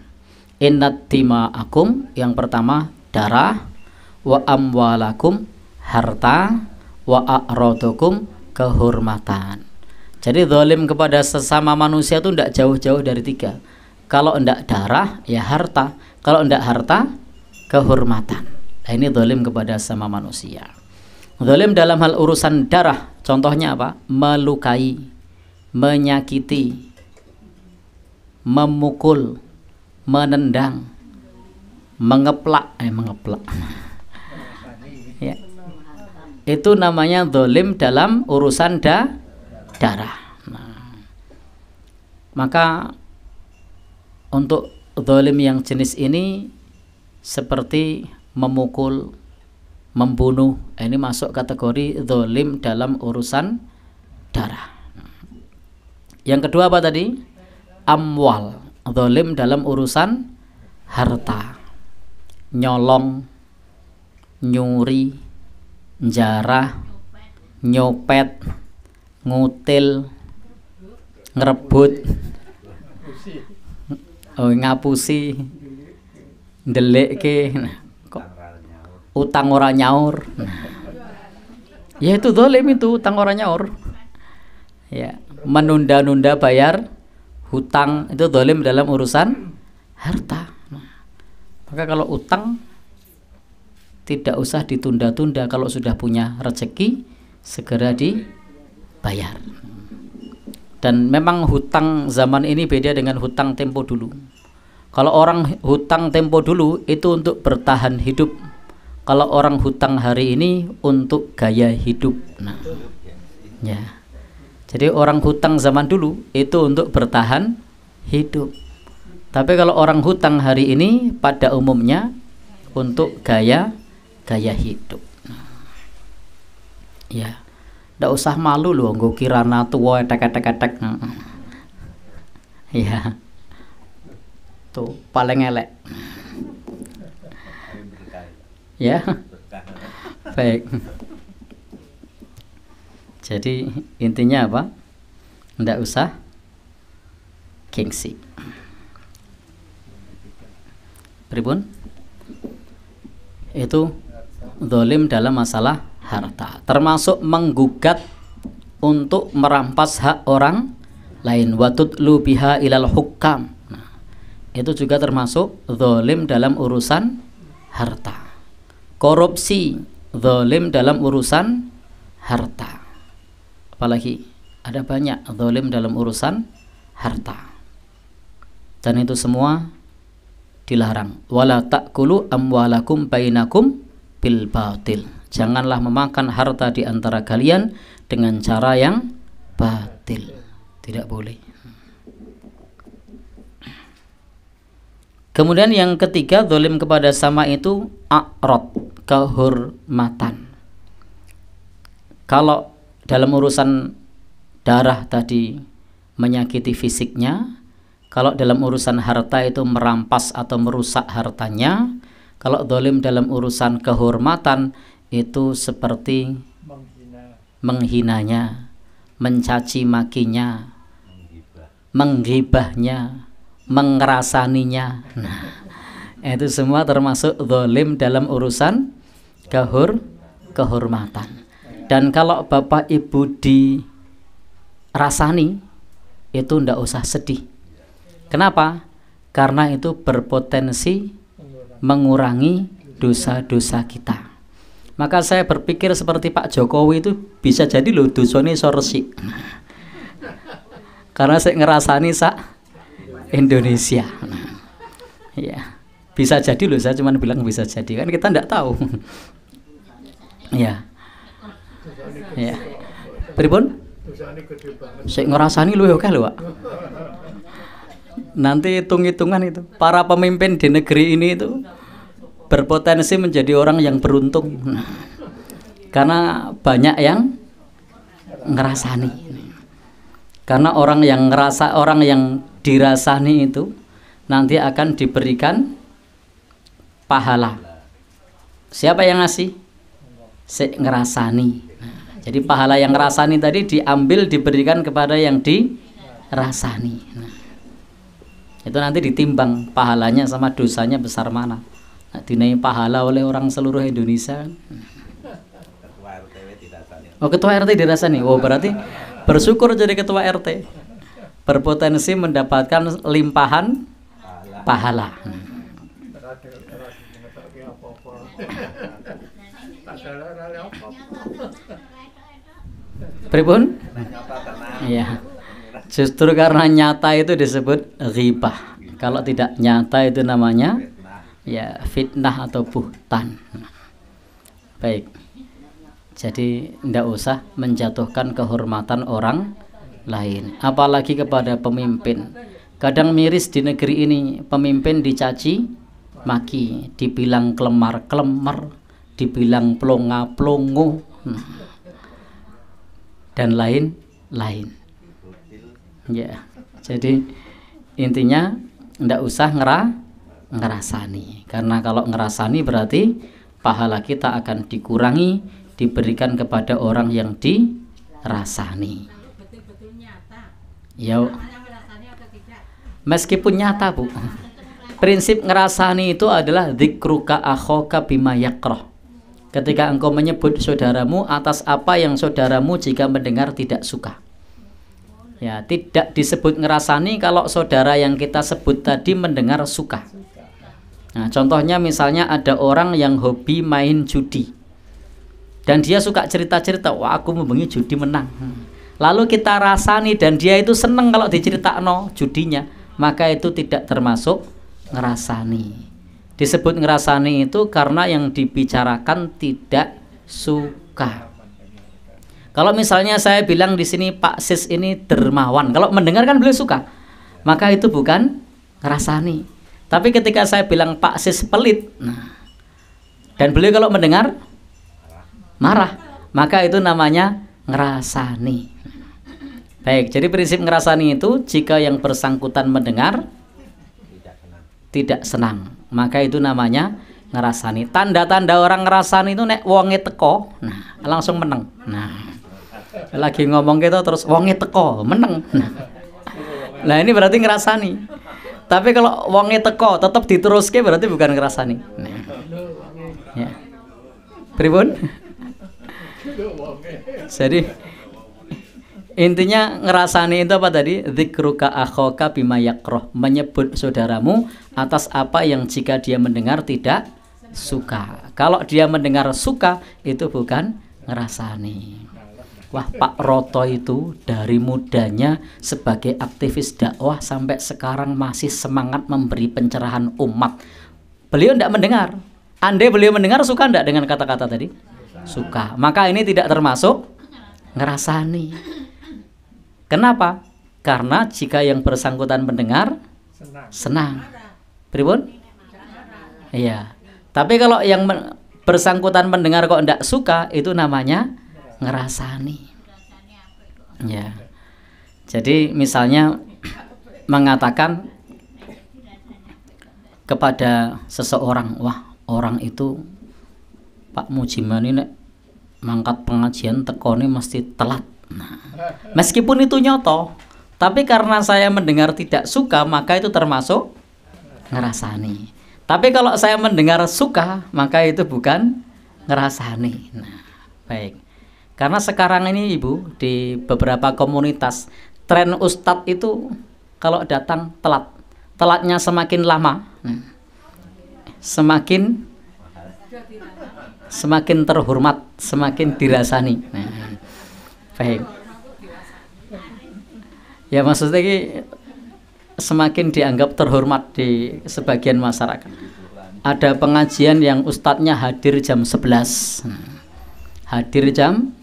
[SPEAKER 2] Innat dima'akum, yang pertama darah, wa amwalakum harta, wa a'radakum kehormatan. Jadi zalim kepada sesama manusia itu tidak jauh-jauh dari 3. Kalau tidak darah ya harta, kalau tidak harta kehormatan. Nah, ini zalim kepada sesama manusia. Zalim dalam hal urusan darah, contohnya apa? Melukai, menyakiti, memukul, menendang, mengeplak. Ya. Itu namanya zalim dalam urusan darah. Nah, maka untuk zalim yang jenis ini seperti memukul, membunuh, ini masuk kategori zalim dalam urusan darah. Yang kedua apa tadi? Amwal, zalim dalam urusan harta, nyolong, nyuri, jarah, nyopet, ngutil, ngerebut, ngapusi, ndelekke, utang ora nyaur. Ya itu zalim, itu utang ora nyaur. Ya, menunda-nunda bayar hutang itu zalim dalam urusan harta. Maka kalau utang tidak usah ditunda-tunda. Kalau sudah punya rezeki, segera dibayar. Dan memang hutang zaman ini beda dengan hutang tempo dulu. Kalau orang hutang tempo dulu itu untuk bertahan hidup. Kalau orang hutang hari ini untuk gaya hidup. Nah, ya. Jadi orang hutang zaman dulu itu untuk bertahan hidup. Tapi kalau orang hutang hari ini pada umumnya untuk gaya hidup. Ya, ndak usah malu loh, nggo kirana tua etek-etek. Ya, tuh paling elek. Ya, baik. Jadi intinya apa? Ndak usah gengsi. Pripun? Itu zalim dalam masalah harta, termasuk menggugat untuk merampas hak orang lain, watutlu biha ilal hukam. Nah, itu juga termasuk zalim dalam urusan harta. Korupsi, zalim dalam urusan harta. Apalagi ada banyak zalim dalam urusan harta. Dan itu semua dilarang. Wala ta'kulu amwalakum bainakum bil batil. Janganlah memakan harta di antara kalian dengan cara yang batil. Tidak boleh. Kemudian yang ketiga, zalim kepada sama itu a'rad, kehormatan. Kalau dalam urusan darah tadi menyakiti fisiknya, kalau dalam urusan harta itu merampas atau merusak hartanya, kalau zalim dalam urusan kehormatan itu seperti menghinanya, mencaci makinya, menggibahnya, mengerasaninya. Nah, itu semua termasuk zalim dalam urusan kehormatan. Dan kalau bapak ibu dirasani, itu ndak usah sedih. Kenapa? Karena itu berpotensi mengurangi dosa-dosa kita. Maka saya berpikir seperti Pak Jokowi itu bisa jadi loh dosane iso resik. Karena saya ngerasani sak Indonesia. Nah, ya, bisa jadi loh, saya cuma bilang bisa jadi, kan kita ndak tahu. Ya. Ya. Pripun? Saya ngerasani luwih akeh lho, Pak. Nanti hitung-hitungan itu para pemimpin di negeri ini itu berpotensi menjadi orang yang beruntung. Karena banyak yang ngerasani. Karena orang yang ngerasa, orang yang dirasani itu nanti akan diberikan pahala. Siapa yang ngasih? Si ngerasani. Jadi pahala yang ngerasani tadi diambil, diberikan kepada yang dirasani. Nah, itu nanti ditimbang pahalanya sama dosanya besar mana. Nah, dinai pahala oleh orang seluruh Indonesia. Oh, ketua RT dirasani. Oh, berarti bersyukur jadi ketua RT. Berpotensi mendapatkan limpahan pahala. Pripun? Iya. Justru karena nyata itu disebut ghibah. Kalau tidak nyata itu namanya ya fitnah atau buhtan. Baik. Jadi tidak usah menjatuhkan kehormatan orang lain, apalagi kepada pemimpin. Kadang miris di negeri ini, pemimpin dicaci maki, dibilang kelemar-kelemar, dibilang plonga-plongo, dan lain-lain. Ya, jadi intinya ndak usah ngerasani, karena kalau ngerasani berarti pahala kita akan dikurangi, diberikan kepada orang yang dirasani. Ya, meskipun nyata, Bu. Prinsip ngerasani itu adalah dzikruka akhaka bima yakrah. Ketika engkau menyebut saudaramu atas apa yang saudaramu jika mendengar tidak suka. Ya, tidak disebut ngerasani kalau saudara yang kita sebut tadi mendengar suka. Nah, contohnya misalnya ada orang yang hobi main judi dan dia suka cerita-cerita, wah aku membengi judi menang. Lalu kita rasani dan dia itu seneng kalau diceritakno judinya, maka itu tidak termasuk ngerasani. Disebut ngerasani itu karena yang dibicarakan tidak suka. Kalau misalnya saya bilang di sini Pak Sis ini dermawan, kalau mendengar kan beliau suka, maka itu bukan ngerasani. Tapi ketika saya bilang Pak Sis pelit, nah, dan beliau kalau mendengar marah, maka itu namanya ngerasani. Baik, jadi prinsip ngerasani itu jika yang bersangkutan mendengar tidak senang, maka itu namanya ngerasani. Tanda-tanda orang ngerasani itu nek wonge teko, nah langsung meneng. Nah, lagi ngomong gitu terus wonge teko, meneng. Nah ini berarti ngerasani. Tapi kalau wonge teko tetap diteruske berarti bukan ngerasani. Nah. Ya. Pripun? Jadi intinya ngerasani itu apa tadi? Dzikruka akhaka bima yakroh, menyebut saudaramu atas apa yang jika dia mendengar tidak suka. Kalau dia mendengar suka itu bukan ngerasani. Wah, Pak Roto itu dari mudanya sebagai aktivis dakwah sampai sekarang masih semangat memberi pencerahan umat. Beliau tidak mendengar. Andai beliau mendengar, suka tidak dengan kata-kata tadi? Suka. Maka ini tidak termasuk ngerasani. Kenapa? Karena jika yang bersangkutan mendengar senang. Pripun? Iya. Tapi kalau yang bersangkutan mendengar kok tidak suka, itu namanya ngerasani. Ya. Jadi misalnya mengatakan kepada seseorang, wah orang itu Pak Mujiman ini mangkat pengajian tekone mesti telat. Nah, meskipun itu nyoto, tapi karena saya mendengar tidak suka, maka itu termasuk ngerasani. Tapi kalau saya mendengar suka, maka itu bukan ngerasani. Nah, baik. Karena sekarang ini Ibu di beberapa komunitas tren ustadz itu kalau datang telat, telatnya semakin lama, semakin terhormat, semakin dirasani. Baik. Ya maksudnya ini semakin dianggap terhormat di sebagian masyarakat. Ada pengajian yang ustadznya hadir jam 11, hadir jam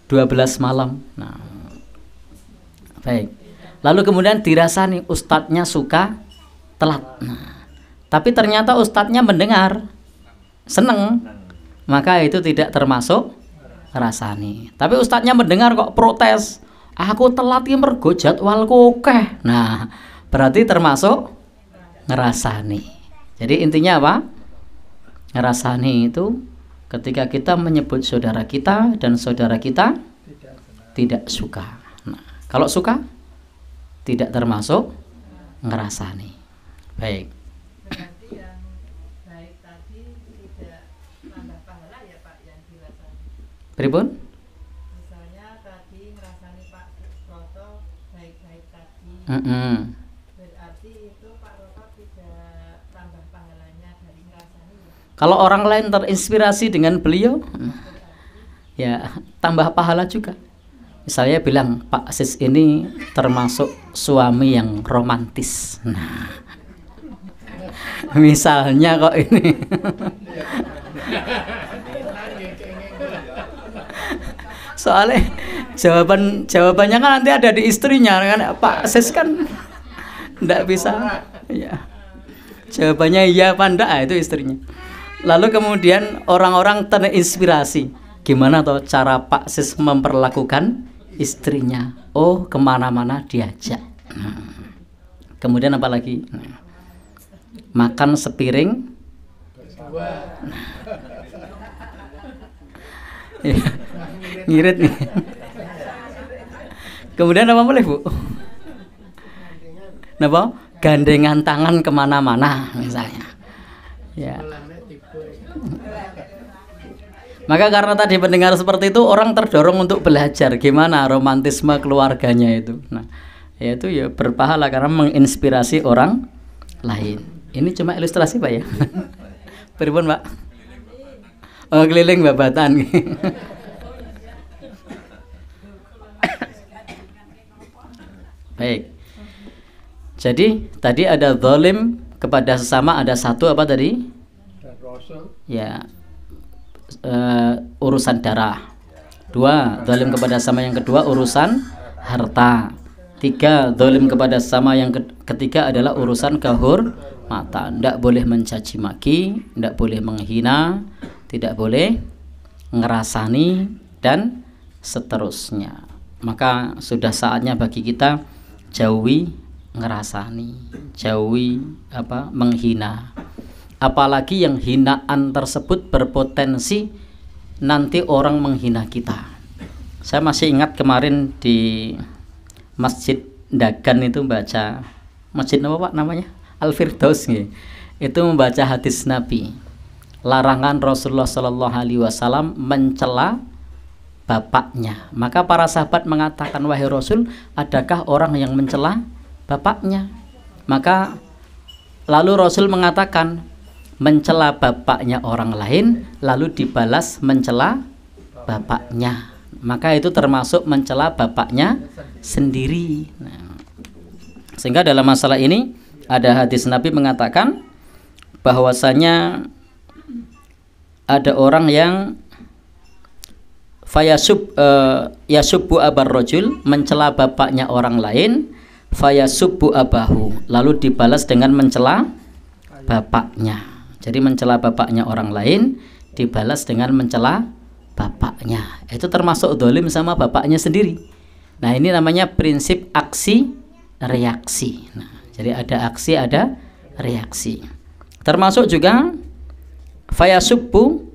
[SPEAKER 2] 12 malam. Nah, baik. Lalu kemudian dirasani ustadznya suka telat. Nah, tapi ternyata ustadznya mendengar seneng, maka itu tidak termasuk rasani. Tapi ustadznya mendengar kok protes, aku telat ya mergo jadwalku akeh. Nah, berarti termasuk ngerasani. Jadi intinya apa? Ngerasani itu ketika kita menyebut saudara kita dan saudara kita tidak suka. Nah, kalau suka tidak termasuk ngerasani. Baik.
[SPEAKER 3] Berarti yang baik tadi tidak nambah pahala ya Pak yang dirasani.
[SPEAKER 2] Pripun?
[SPEAKER 3] Misalnya tadi ngerasani Pak Roto baik-baik tadi. Berarti itu Pak Roto tidak tambah pahalanya dari ngerasani ya?
[SPEAKER 2] Kalau orang lain terinspirasi dengan beliau, ya tambah pahala juga. Misalnya bilang Pak Sis ini termasuk suami yang romantis. Nah, misalnya kok ini. Soalnya jawabannya kan nanti ada di istrinya kan, Pak Sis kan enggak bisa. Ya. Jawabannya iya apa enggak, itu istrinya. Lalu kemudian orang-orang terinspirasi. Gimana toh cara Pak Sis memperlakukan istrinya? Oh, kemana-mana diajak. Kemudian apa lagi? Makan sepiring. Ngirit nih. Kemudian apa boleh Bu? Napa? Gandengan tangan kemana-mana misalnya. Ya. Maka karena tadi mendengar seperti itu, orang terdorong untuk belajar gimana romantisme keluarganya itu. Nah, yaitu ya berpahala karena menginspirasi orang lain. Ini cuma ilustrasi Pak ya. Pripun Pak? Oh, keliling babatan. Baik. Jadi tadi ada zalim kepada sesama, ada satu apa tadi? Ya, urusan darah. 2, zalim kepada sesama, yang kedua urusan harta. 3, zalim kepada sesama, yang ketiga adalah urusan kehormatan. Tidak boleh mencaci maki, tidak boleh menghina, tidak boleh ngerasani, dan seterusnya. Maka sudah saatnya bagi kita jauhi ngerasani, jauhi menghina. Apalagi yang hinaan tersebut berpotensi nanti orang menghina kita. Saya masih ingat kemarin di Masjid Dagan itu baca, masjid apa Pak namanya? Al-Firdaus ya. Itu membaca hadis Nabi. Larangan Rasulullah Shallallahu Alaihi Wasallam mencela bapaknya. Maka para sahabat mengatakan, wahai Rasul, adakah orang yang mencela bapaknya? Maka lalu Rasul mengatakan, mencela bapaknya orang lain lalu dibalas mencela bapaknya, maka itu termasuk mencela bapaknya sendiri. Nah, sehingga dalam masalah ini ada hadis Nabi mengatakan bahwasanya ada orang yang yasubbu abar rajul, mencela bapaknya orang lain, fayasubbu abahu, lalu dibalas dengan mencela bapaknya. Jadi mencela bapaknya orang lain dibalas dengan mencela bapaknya. Itu termasuk dolim sama bapaknya sendiri. Nah, ini namanya prinsip aksi reaksi. Nah, jadi ada aksi, ada reaksi. Termasuk juga fayasubbu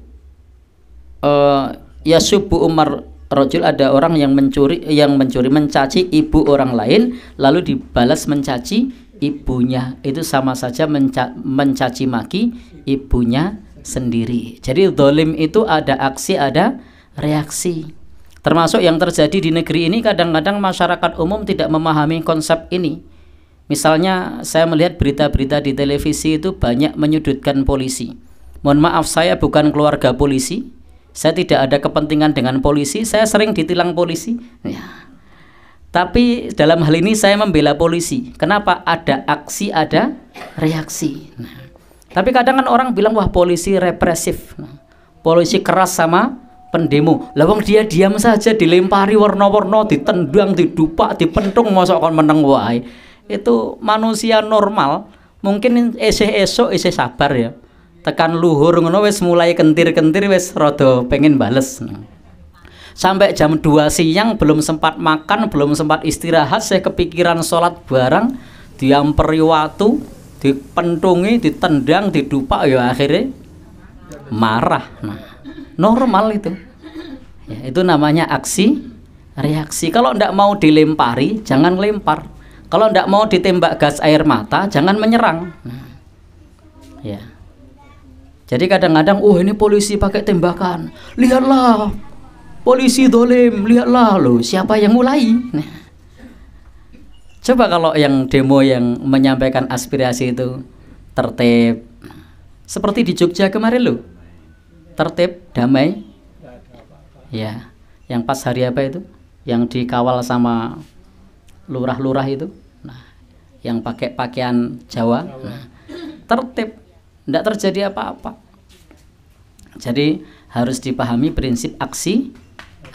[SPEAKER 2] yasubbu Umar rajul, ada orang yang mencuri mencaci ibu orang lain lalu dibalas mencaci ibunya. Itu sama saja mencaci maki ibunya sendiri. Jadi zalim itu ada aksi, ada reaksi. Termasuk yang terjadi di negeri ini, kadang-kadang masyarakat umum tidak memahami konsep ini. Misalnya saya melihat berita-berita di televisi itu banyak menyudutkan polisi. Mohon maaf, saya bukan keluarga polisi, saya tidak ada kepentingan dengan polisi, saya sering ditilang polisi ya. Tapi dalam hal ini saya membela polisi. Kenapa? Ada aksi, ada reaksi. Nah, tapi kadang kan orang bilang, wah polisi represif, nah, polisi keras sama pendemo. Lawang dia diam saja, dilempari warna-warna, ditendang, didupak, dipentung, masa kon meneng wae. Itu manusia normal, mungkin esok sabar ya. Tekan luhur ngono wis mulai kentir-kentir, wis rada pengen bales. Sampai jam 2 siang belum sempat makan, belum sempat istirahat, saya kepikiran sholat barang, diamperi watu, dipentungi, ditendang, didupak, ya akhirnya marah. Nah, normal itu. Ya, itu namanya aksi reaksi. Kalau ndak mau dilempari, jangan lempar. Kalau ndak mau ditembak gas air mata, jangan menyerang. Nah, ya. Jadi kadang-kadang, oh ini polisi pakai tembakan, lihatlah polisi dolim, lihatlah loh siapa yang mulai. Nah, coba kalau yang demo yang menyampaikan aspirasi itu tertib, seperti di Jogja kemarin loh, tertib, damai. Ya, yang pas hari apa itu, yang dikawal sama lurah-lurah itu, nah, yang pakai pakaian Jawa, nah, tertib, tidak terjadi apa-apa. Jadi harus dipahami prinsip aksi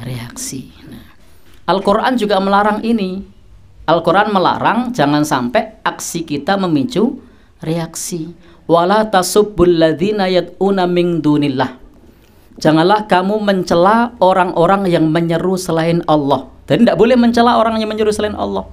[SPEAKER 2] reaksi. Nah, Al-Quran juga melarang ini. Al-Quran melarang jangan sampai aksi kita memicu reaksi. Wala tasubbul ladzina yad'una min dunillah. Janganlah kamu mencela orang-orang yang menyeru selain Allah. Dan tidak boleh mencela orang yang menyeru selain Allah.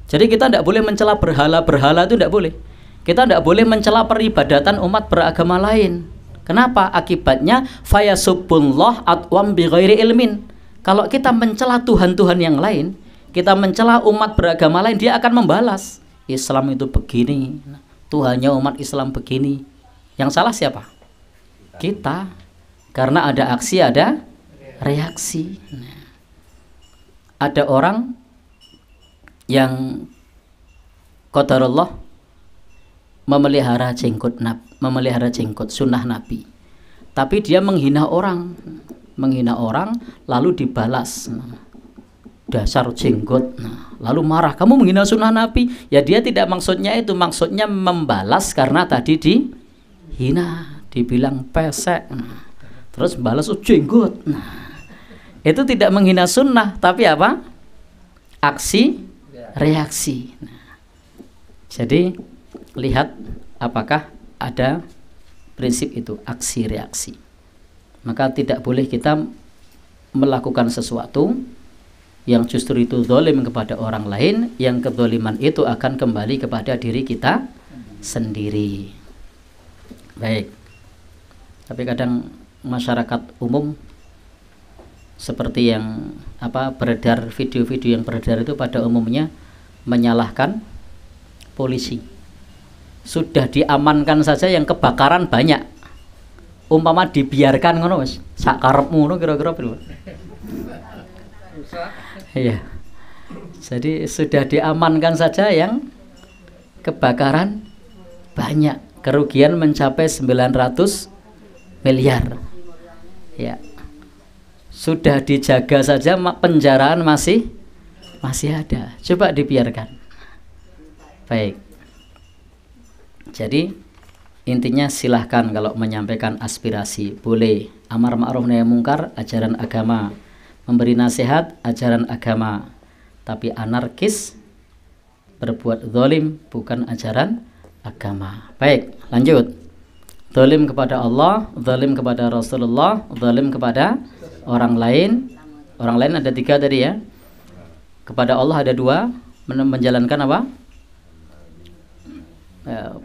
[SPEAKER 2] Jadi kita tidak boleh mencela berhala-berhala, itu tidak boleh. Kita tidak boleh mencela peribadatan umat beragama lain. Kenapa? Akibatnya fayasubbullah atwam bighairi ilmin. Kalau kita mencela Tuhan-Tuhan yang lain, kita mencela umat beragama lain, dia akan membalas. Islam itu begini, Tuhannya umat Islam begini. Yang salah siapa? Kita. Karena ada aksi, ada reaksi. Nah, ada orang yang qadarullah memelihara jenggot sunnah Nabi, tapi dia menghina orang lalu dibalas, dasar jenggot, lalu marah, kamu menghina sunnah Nabi. Ya dia tidak maksudnya itu, maksudnya membalas karena tadi dihina, dibilang pesek, terus balas jenggot. Itu tidak menghina sunnah, tapi apa? Aksi reaksi. Jadi lihat apakah ada prinsip itu, aksi reaksi. Maka tidak boleh kita melakukan sesuatu yang justru itu zalim kepada orang lain, yang kezaliman itu akan kembali kepada diri kita sendiri. Baik. Tapi kadang masyarakat umum seperti yang beredar, video-video yang beredar itu pada umumnya menyalahkan polisi. Sudah diamankan saja yang kebakaran banyak, umpama dibiarkan ngono wis sak karepmu ngono kira-kira piro. Iya. Jadi sudah diamankan saja yang kebakaran banyak, kerugian mencapai 900 miliar. Ya. Sudah dijaga saja, penjaraan masih ada. Coba dibiarkan. Baik. Jadi intinya silahkan kalau menyampaikan aspirasi boleh, amar ma'ruf nahi mungkar ajaran agama, memberi nasihat ajaran agama, tapi anarkis berbuat zalim bukan ajaran agama. Baik, lanjut. Zalim kepada Allah, zalim kepada Rasulullah, zalim kepada orang lain. Orang lain ada 3 tadi ya. Kepada Allah ada 2, menjalankan apa?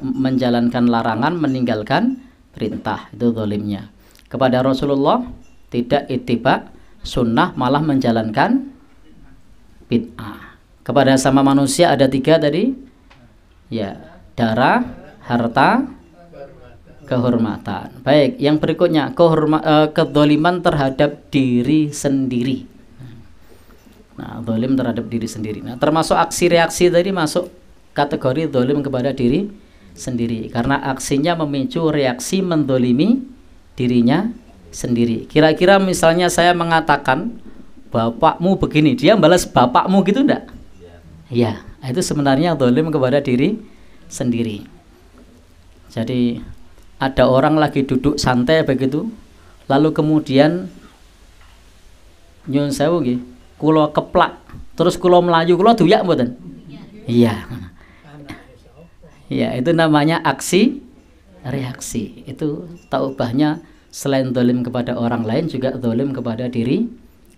[SPEAKER 2] Menjalankan larangan, meninggalkan perintah, itu zalimnya. Kepada Rasulullah tidak ittiba sunnah, malah menjalankan bid'ah. Kepada sama manusia ada 3 tadi ya, darah, harta, kehormatan. Baik, yang berikutnya kezaliman terhadap diri sendiri. Nah, zalim terhadap diri sendiri. Nah, termasuk aksi reaksi tadi masuk kategori zalim kepada diri sendiri, karena aksinya memicu reaksi menzalimi dirinya sendiri. Kira-kira misalnya saya mengatakan bapakmu begini, dia balas bapakmu gitu enggak? Ya, itu sebenarnya zalim kepada diri sendiri. Jadi ada orang lagi duduk santai begitu, lalu kemudian nyun sewu nggih, kula keplak, terus kula melayu, kula duyak mboten? Iya. Ya, itu namanya aksi reaksi. Itu taubahnya selain zalim kepada orang lain juga zalim kepada diri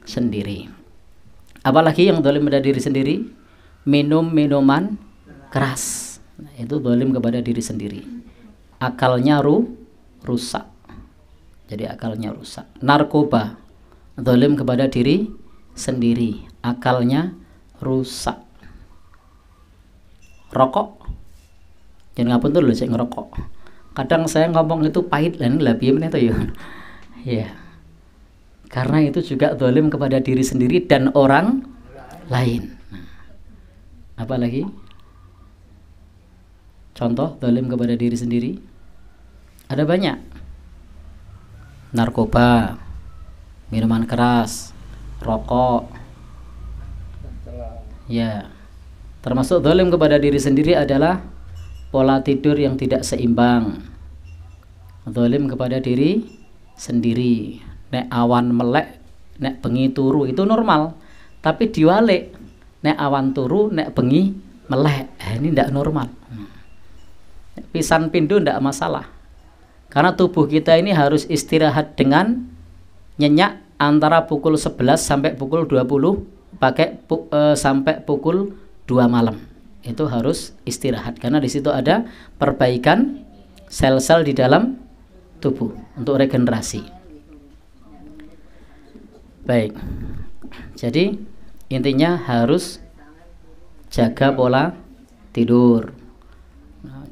[SPEAKER 2] sendiri. Apalagi yang zalim kepada diri sendiri? Minum minuman keras. Nah, itu zalim kepada diri sendiri. Akalnya rusak. Jadi akalnya rusak. Narkoba, zalim kepada diri sendiri. Akalnya rusak. Rokok, jangan ngapun tuh loh saya ngerokok. Kadang saya ngomong itu pahit lah, piye meneh to ya. Ya. Karena itu juga zalim kepada diri sendiri dan orang lain. Nah, apa lagi? Contoh zalim kepada diri sendiri ada banyak. Narkoba, minuman keras, rokok. Ya. Termasuk zalim kepada diri sendiri adalah pola tidur yang tidak seimbang. Zalim kepada diri sendiri. Nek awan melek, nek bengi turu itu normal. Tapi diwalik, nek awan turu, nek bengi melek, ini tidak normal. Pisan pindu tidak masalah. Karena tubuh kita ini harus istirahat dengan nyenyak antara pukul 11 sampai pukul 20, sampai pukul 2 malam. Itu harus istirahat karena di situ ada perbaikan sel-sel di dalam tubuh untuk regenerasi. Baik. Jadi intinya harus jaga pola tidur,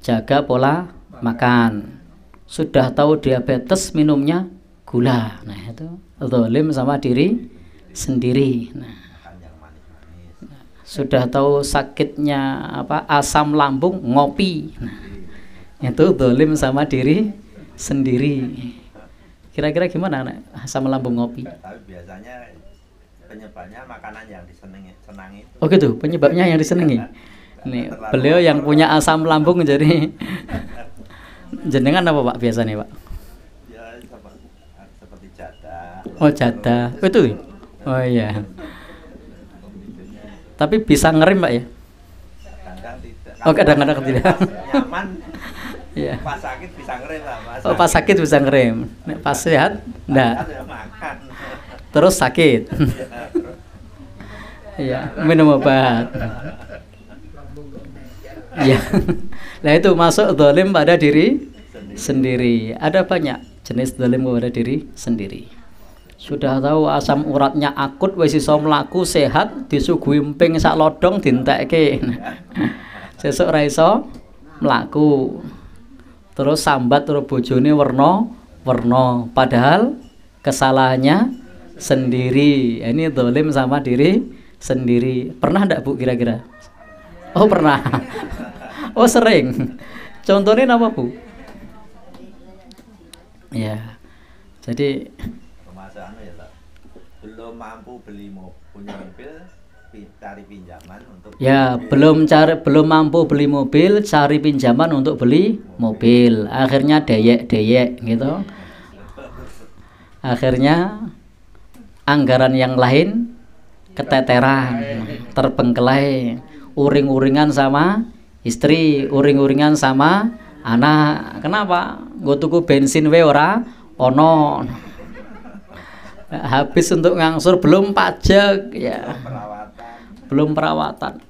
[SPEAKER 2] jaga pola makan. Sudah tahu diabetes, minumnya gula. Nah, itu zalim sama diri sendiri. Nah, sudah tahu sakitnya asam lambung, ngopi. Nah, Itu zalim sama diri sendiri. Kira-kira gimana nek asam lambung ngopi?
[SPEAKER 1] Tapi biasanya penyebabnya makanan yang disenangi.
[SPEAKER 2] Oh gitu, penyebabnya yang disenangi. Nih, beliau yang punya asam lambung jadi jenengan apa Pak biasanya Pak?
[SPEAKER 1] Ya seperti jadah.
[SPEAKER 2] Oh jadah, oh, itu. Oh iya. Tapi bisa ngerem Pak ya?
[SPEAKER 1] Kadang tidak.
[SPEAKER 2] Oh kadang-kadang tidak.
[SPEAKER 1] Nyaman.
[SPEAKER 2] Iya.
[SPEAKER 1] Pas sakit bisa ngerem lah.
[SPEAKER 2] Oh pas sakit bisa ngerem. Nek pas sehat enggak.
[SPEAKER 1] Makan.
[SPEAKER 2] Terus sakit. Iya, minum obat. Iya. Nah itu masuk zalim pada diri sendiri. Ada banyak jenis zalim pada diri sendiri. Sudah tahu asam uratnya akut wis iso mlaku sehat disuguhi emping sak lodong dientekke. Sesuk ra iso mlaku. Terus sambat terus bojone werna padahal kesalahannya sendiri. Ini zalim sama diri sendiri. Pernah enggak Bu kira-kira? Oh pernah. Oh sering. Contohnya apa Bu? Ya. Jadi
[SPEAKER 1] belum mampu punya mobil, cari pinjaman untuk
[SPEAKER 2] ya belum mampu beli mobil, cari pinjaman untuk beli mobil. Akhirnya deyek gitu. Akhirnya anggaran yang lain keteteran, terbengkelai, uring-uringan sama istri, uring-uringan sama anak. Kenapa? Gue tuku bensin we ora ono. Habis untuk ngangsur belum pajak ya. Belum perawatan.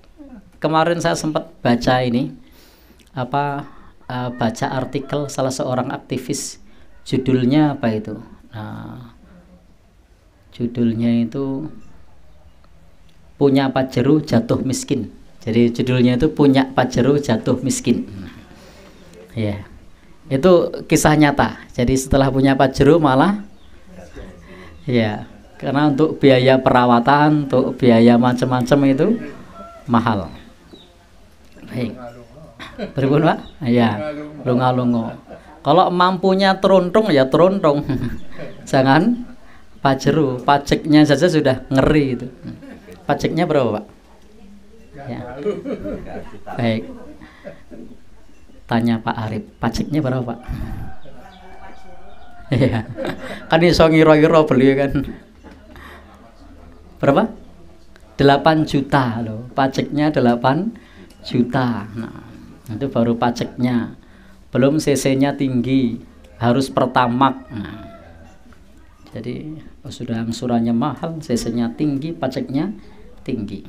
[SPEAKER 2] Kemarin saya sempat baca ini baca artikel salah seorang aktivis, judulnya apa itu? Nah, judulnya itu Punya Pajero Jatuh Miskin. Jadi judulnya itu Punya Pajero Jatuh Miskin. Ya. Itu kisah nyata. Jadi setelah punya Pajero malah ya, karena untuk biaya perawatan, untuk biaya macam-macam itu mahal. Baik. Beripun Pak? Ya, lunga-lunga. Kalau mampunya teruntung ya teruntung. Jangan Pajero, pajaknya saja sudah ngeri itu. Pajaknya berapa Pak? Ya. Baik. Tanya Pak Arif, pajaknya berapa Pak? Iya. Kan iso ngira-ngira beli kan. Berapa? 8 juta loh. Pajaknya 8 juta. Nah, itu baru pajaknya. Belum CC-nya tinggi, harus pertamak. Nah, jadi sudah angsurannya mahal, CC-nya tinggi, pajaknya tinggi.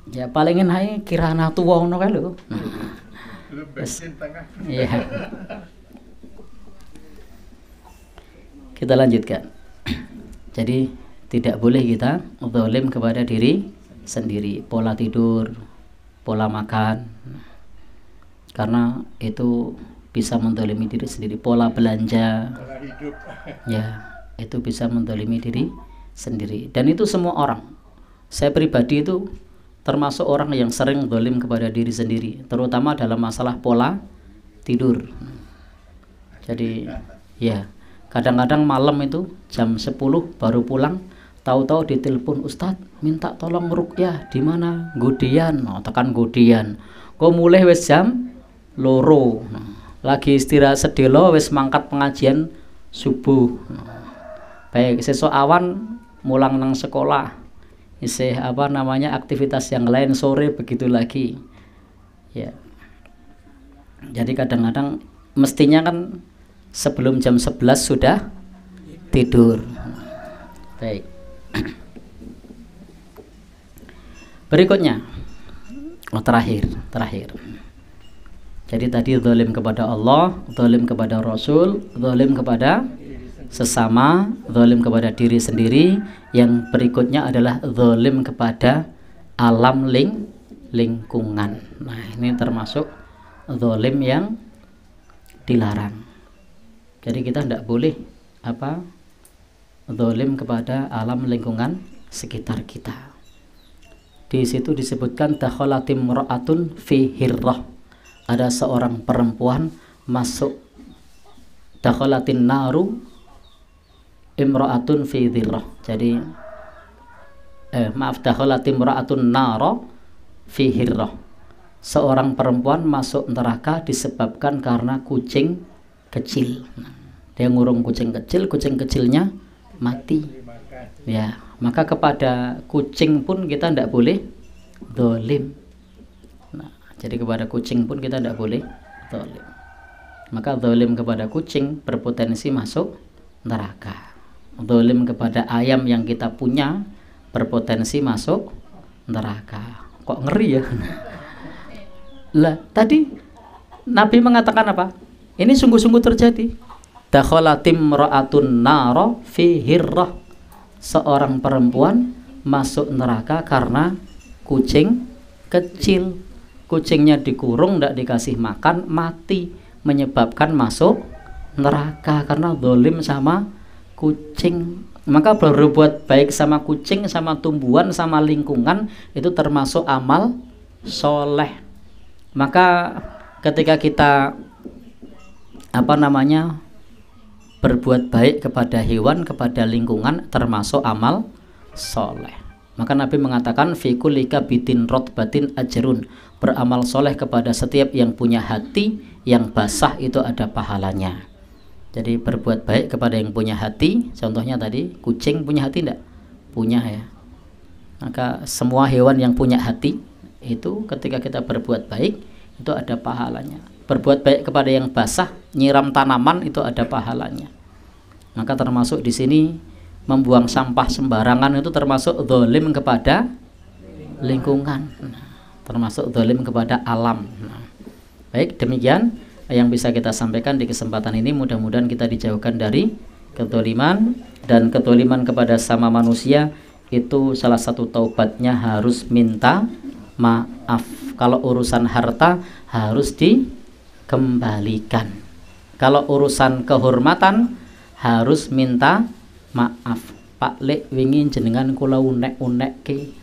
[SPEAKER 2] Ya paling enak kirana tuwa ngono kae lho. Bensin tengah. Iya. Kita lanjutkan. Jadi tidak boleh kita zalim kepada diri sendiri. Pola tidur, pola makan, karena itu bisa menzalimi diri sendiri. Pola belanja, ya itu bisa menzalimi diri sendiri. Dan itu semua orang. Saya pribadi itu termasuk orang yang sering zalim kepada diri sendiri, terutama dalam masalah pola tidur. Jadi ya, kadang-kadang malam itu jam 10 baru pulang, tahu-tahu ditelepon, Ustadz minta tolong ruqyah di mana? Godian. Oh, tekan Godian. Kok mulai wis jam loro. Lagi istirahat sedelo wis mangkat pengajian subuh. Baik, sesuk awan mulang nang sekolah. Isih aktivitas yang lain sore begitu lagi. Ya. Jadi kadang-kadang mestinya kan sebelum jam 11 sudah tidur. Baik. Berikutnya, terakhir. Jadi tadi zalim kepada Allah, zalim kepada Rasul, zalim kepada sesama, zalim kepada diri sendiri. Yang berikutnya adalah zalim kepada alam lingkungan. Nah, ini termasuk zalim yang dilarang. Jadi kita tidak boleh zalim kepada alam lingkungan sekitar kita. Di situ disebutkan dakhalatim ra'atun fi hirrah. Ada seorang perempuan masuk dakhalatin naru imra'atun fi dhirrah. Jadi dakhalatin imra'atun nara fi hirrah. Seorang perempuan masuk neraka disebabkan karena kucing kecil. Dia ngurung kucing kecil, kucing kecilnya mati. Ya, maka kepada kucing pun kita tidak boleh dolim. Nah, jadi kepada kucing pun kita tidak boleh dolim. Maka dolim kepada kucing berpotensi masuk neraka. Dolim kepada ayam yang kita punya berpotensi masuk neraka. Kok ngeri ya? Lah, tadi Nabi mengatakan apa? Ini sungguh-sungguh terjadi. Dakhalatim ra'atun nara fi hirrah. Seorang perempuan masuk neraka karena kucing kecil. Kucingnya dikurung, tidak dikasih makan, mati, menyebabkan masuk neraka karena zalim sama kucing. Maka berbuat baik sama kucing, sama tumbuhan, sama lingkungan itu termasuk amal soleh. Maka ketika kita berbuat baik kepada hewan, kepada lingkungan, termasuk amal soleh. Maka Nabi mengatakan fi kulli kabitin rotbatin ajrun. Beramal soleh kepada setiap yang punya hati yang basah itu ada pahalanya. Jadi berbuat baik kepada yang punya hati. Contohnya tadi kucing punya hati enggak? Punya ya. Maka semua hewan yang punya hati itu ketika kita berbuat baik itu ada pahalanya. Berbuat baik kepada yang basah, nyiram tanaman itu ada pahalanya. Maka termasuk di sini membuang sampah sembarangan itu termasuk zalim kepada lingkungan. Termasuk zalim kepada alam. Baik, demikian yang bisa kita sampaikan di kesempatan ini. Mudah-mudahan kita dijauhkan dari kezaliman, dan kezaliman kepada sama manusia itu salah satu taubatnya harus minta maaf. Kalau urusan harta harus dikembalikan. Kalau urusan kehormatan harus minta maaf. Pak Lek wingi jenengan kula unek-unekke.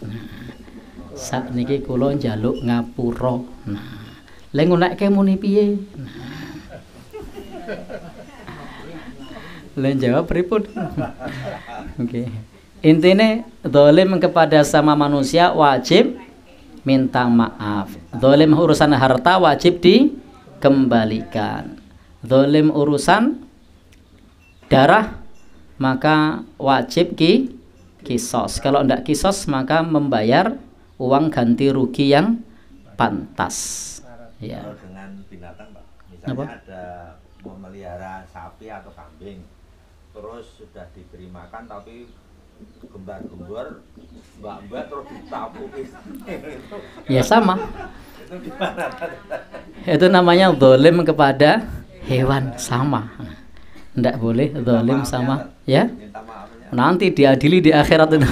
[SPEAKER 2] Sakniki kula njaluk ngapura. Lek ngunekke muni piye? Lek jawab pripun? Oke. Intine zalim kepada sama manusia wajib minta maaf. Zalim urusan harta wajib dikembalikan. Zalim urusan darah maka wajib kisos. Kalau tidak kisos maka membayar uang ganti rugi yang pantas. Ya.
[SPEAKER 1] Kalau dengan binatang, Pak, misalnya ada memelihara sapi atau kambing, terus sudah diberi makan tapi gembar-gembor, mbak-mbak terus ditapuki.
[SPEAKER 2] Ya sama.
[SPEAKER 1] Itu gimana?
[SPEAKER 2] Itu namanya zalim kepada hewan, sama. Tidak boleh zalim sama ya. Nanti diadili di akhirat itu.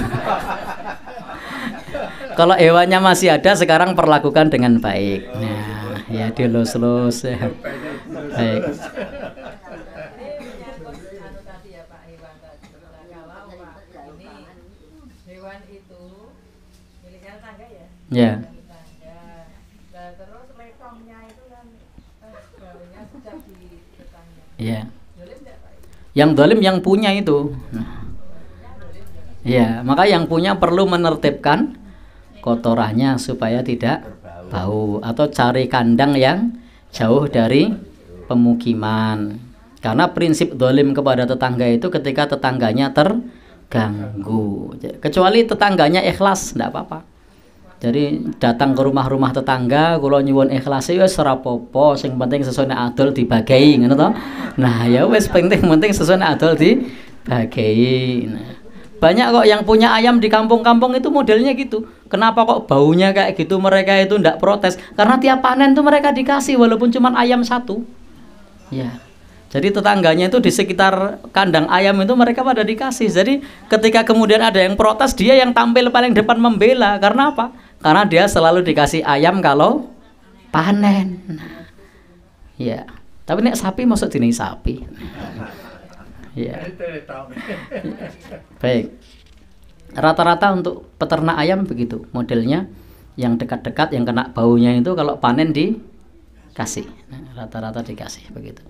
[SPEAKER 2] Kalau hewannya masih ada sekarang perlakukan dengan baik. Nah, ya dilus-lus ya. Baik.
[SPEAKER 3] Hewan itu miliknya tetangga ya?
[SPEAKER 2] Ya.
[SPEAKER 3] Nah, terus lekongnya itu kan baunya sedap di tetangga.
[SPEAKER 2] Ya.
[SPEAKER 3] Zalim enggak, Pak?
[SPEAKER 2] Yang zalim yang punya itu. Nah. Ya, maka yang punya perlu menertibkan kotorannya supaya tidak bau, atau cari kandang yang jauh dari pemukiman. Karena prinsip zalim kepada tetangga itu ketika tetangganya terganggu. Kecuali tetangganya ikhlas, tidak apa-apa. Jadi datang ke rumah-rumah tetangga, kula nyuwun ikhlas ya wis ora apa-apa, sing penting sesuai nek adol dibagi, ngono to. Nah, ya wis penting sesuai nek adol dibagi. Nah, banyak kok yang punya ayam di kampung-kampung itu modelnya gitu. Kenapa kok baunya kayak gitu? Mereka itu ndak protes karena tiap panen tuh mereka dikasih walaupun cuma ayam satu. Ya. Jadi tetangganya itu di sekitar kandang ayam itu mereka pada dikasih. Jadi ketika kemudian ada yang protes, dia yang tampil paling depan membela. Karena apa? Karena dia selalu dikasih ayam kalau panen. Nah, ya. Tapi nek sapi maksud dini sapi. Ya. Baik. Rata-rata untuk peternak ayam begitu modelnya, yang dekat-dekat yang kena baunya itu kalau panen dikasih. Nah, Rata-rata dikasih begitu.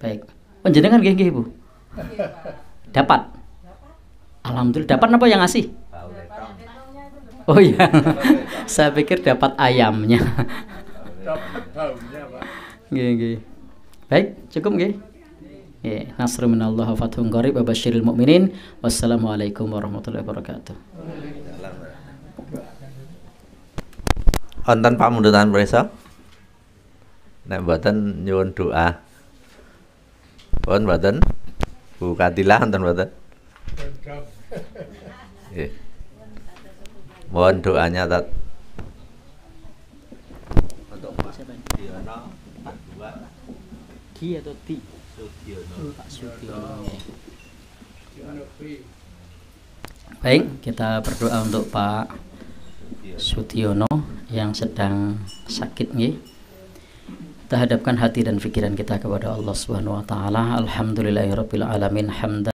[SPEAKER 2] Baik. Panjenengan nggih nggih, Bu. Dapat. Alhamdulillah dapat apa yang ngasih? Oh iya. Saya pikir dapat ayamnya.
[SPEAKER 4] Dapat baunya, Pak.
[SPEAKER 2] Nggih nggih. Baik, cukup nggih. Nggih, nasrun minallah wa fathun qarib wa basyiril mukminin. Wassalamualaikum warahmatullahi wabarakatuh.
[SPEAKER 1] Wonten pamundutan prisa? Nek mboten nyuwun doa. Pun mboten? Bu Katilah wonten mboten? Nggih. Mohon doanya tat. Untuk Pak Sudiono, Pak Dua,
[SPEAKER 2] Ki atau Ti?
[SPEAKER 1] Sudiono.
[SPEAKER 2] Pak Sudiono. Baik, kita berdoa untuk Pak Sudiono yang sedang sakit nggih. Kita hadapkan hati dan pikiran kita kepada Allah Subhanahu wa taala. Alhamdulillahirabbil alamin hamdan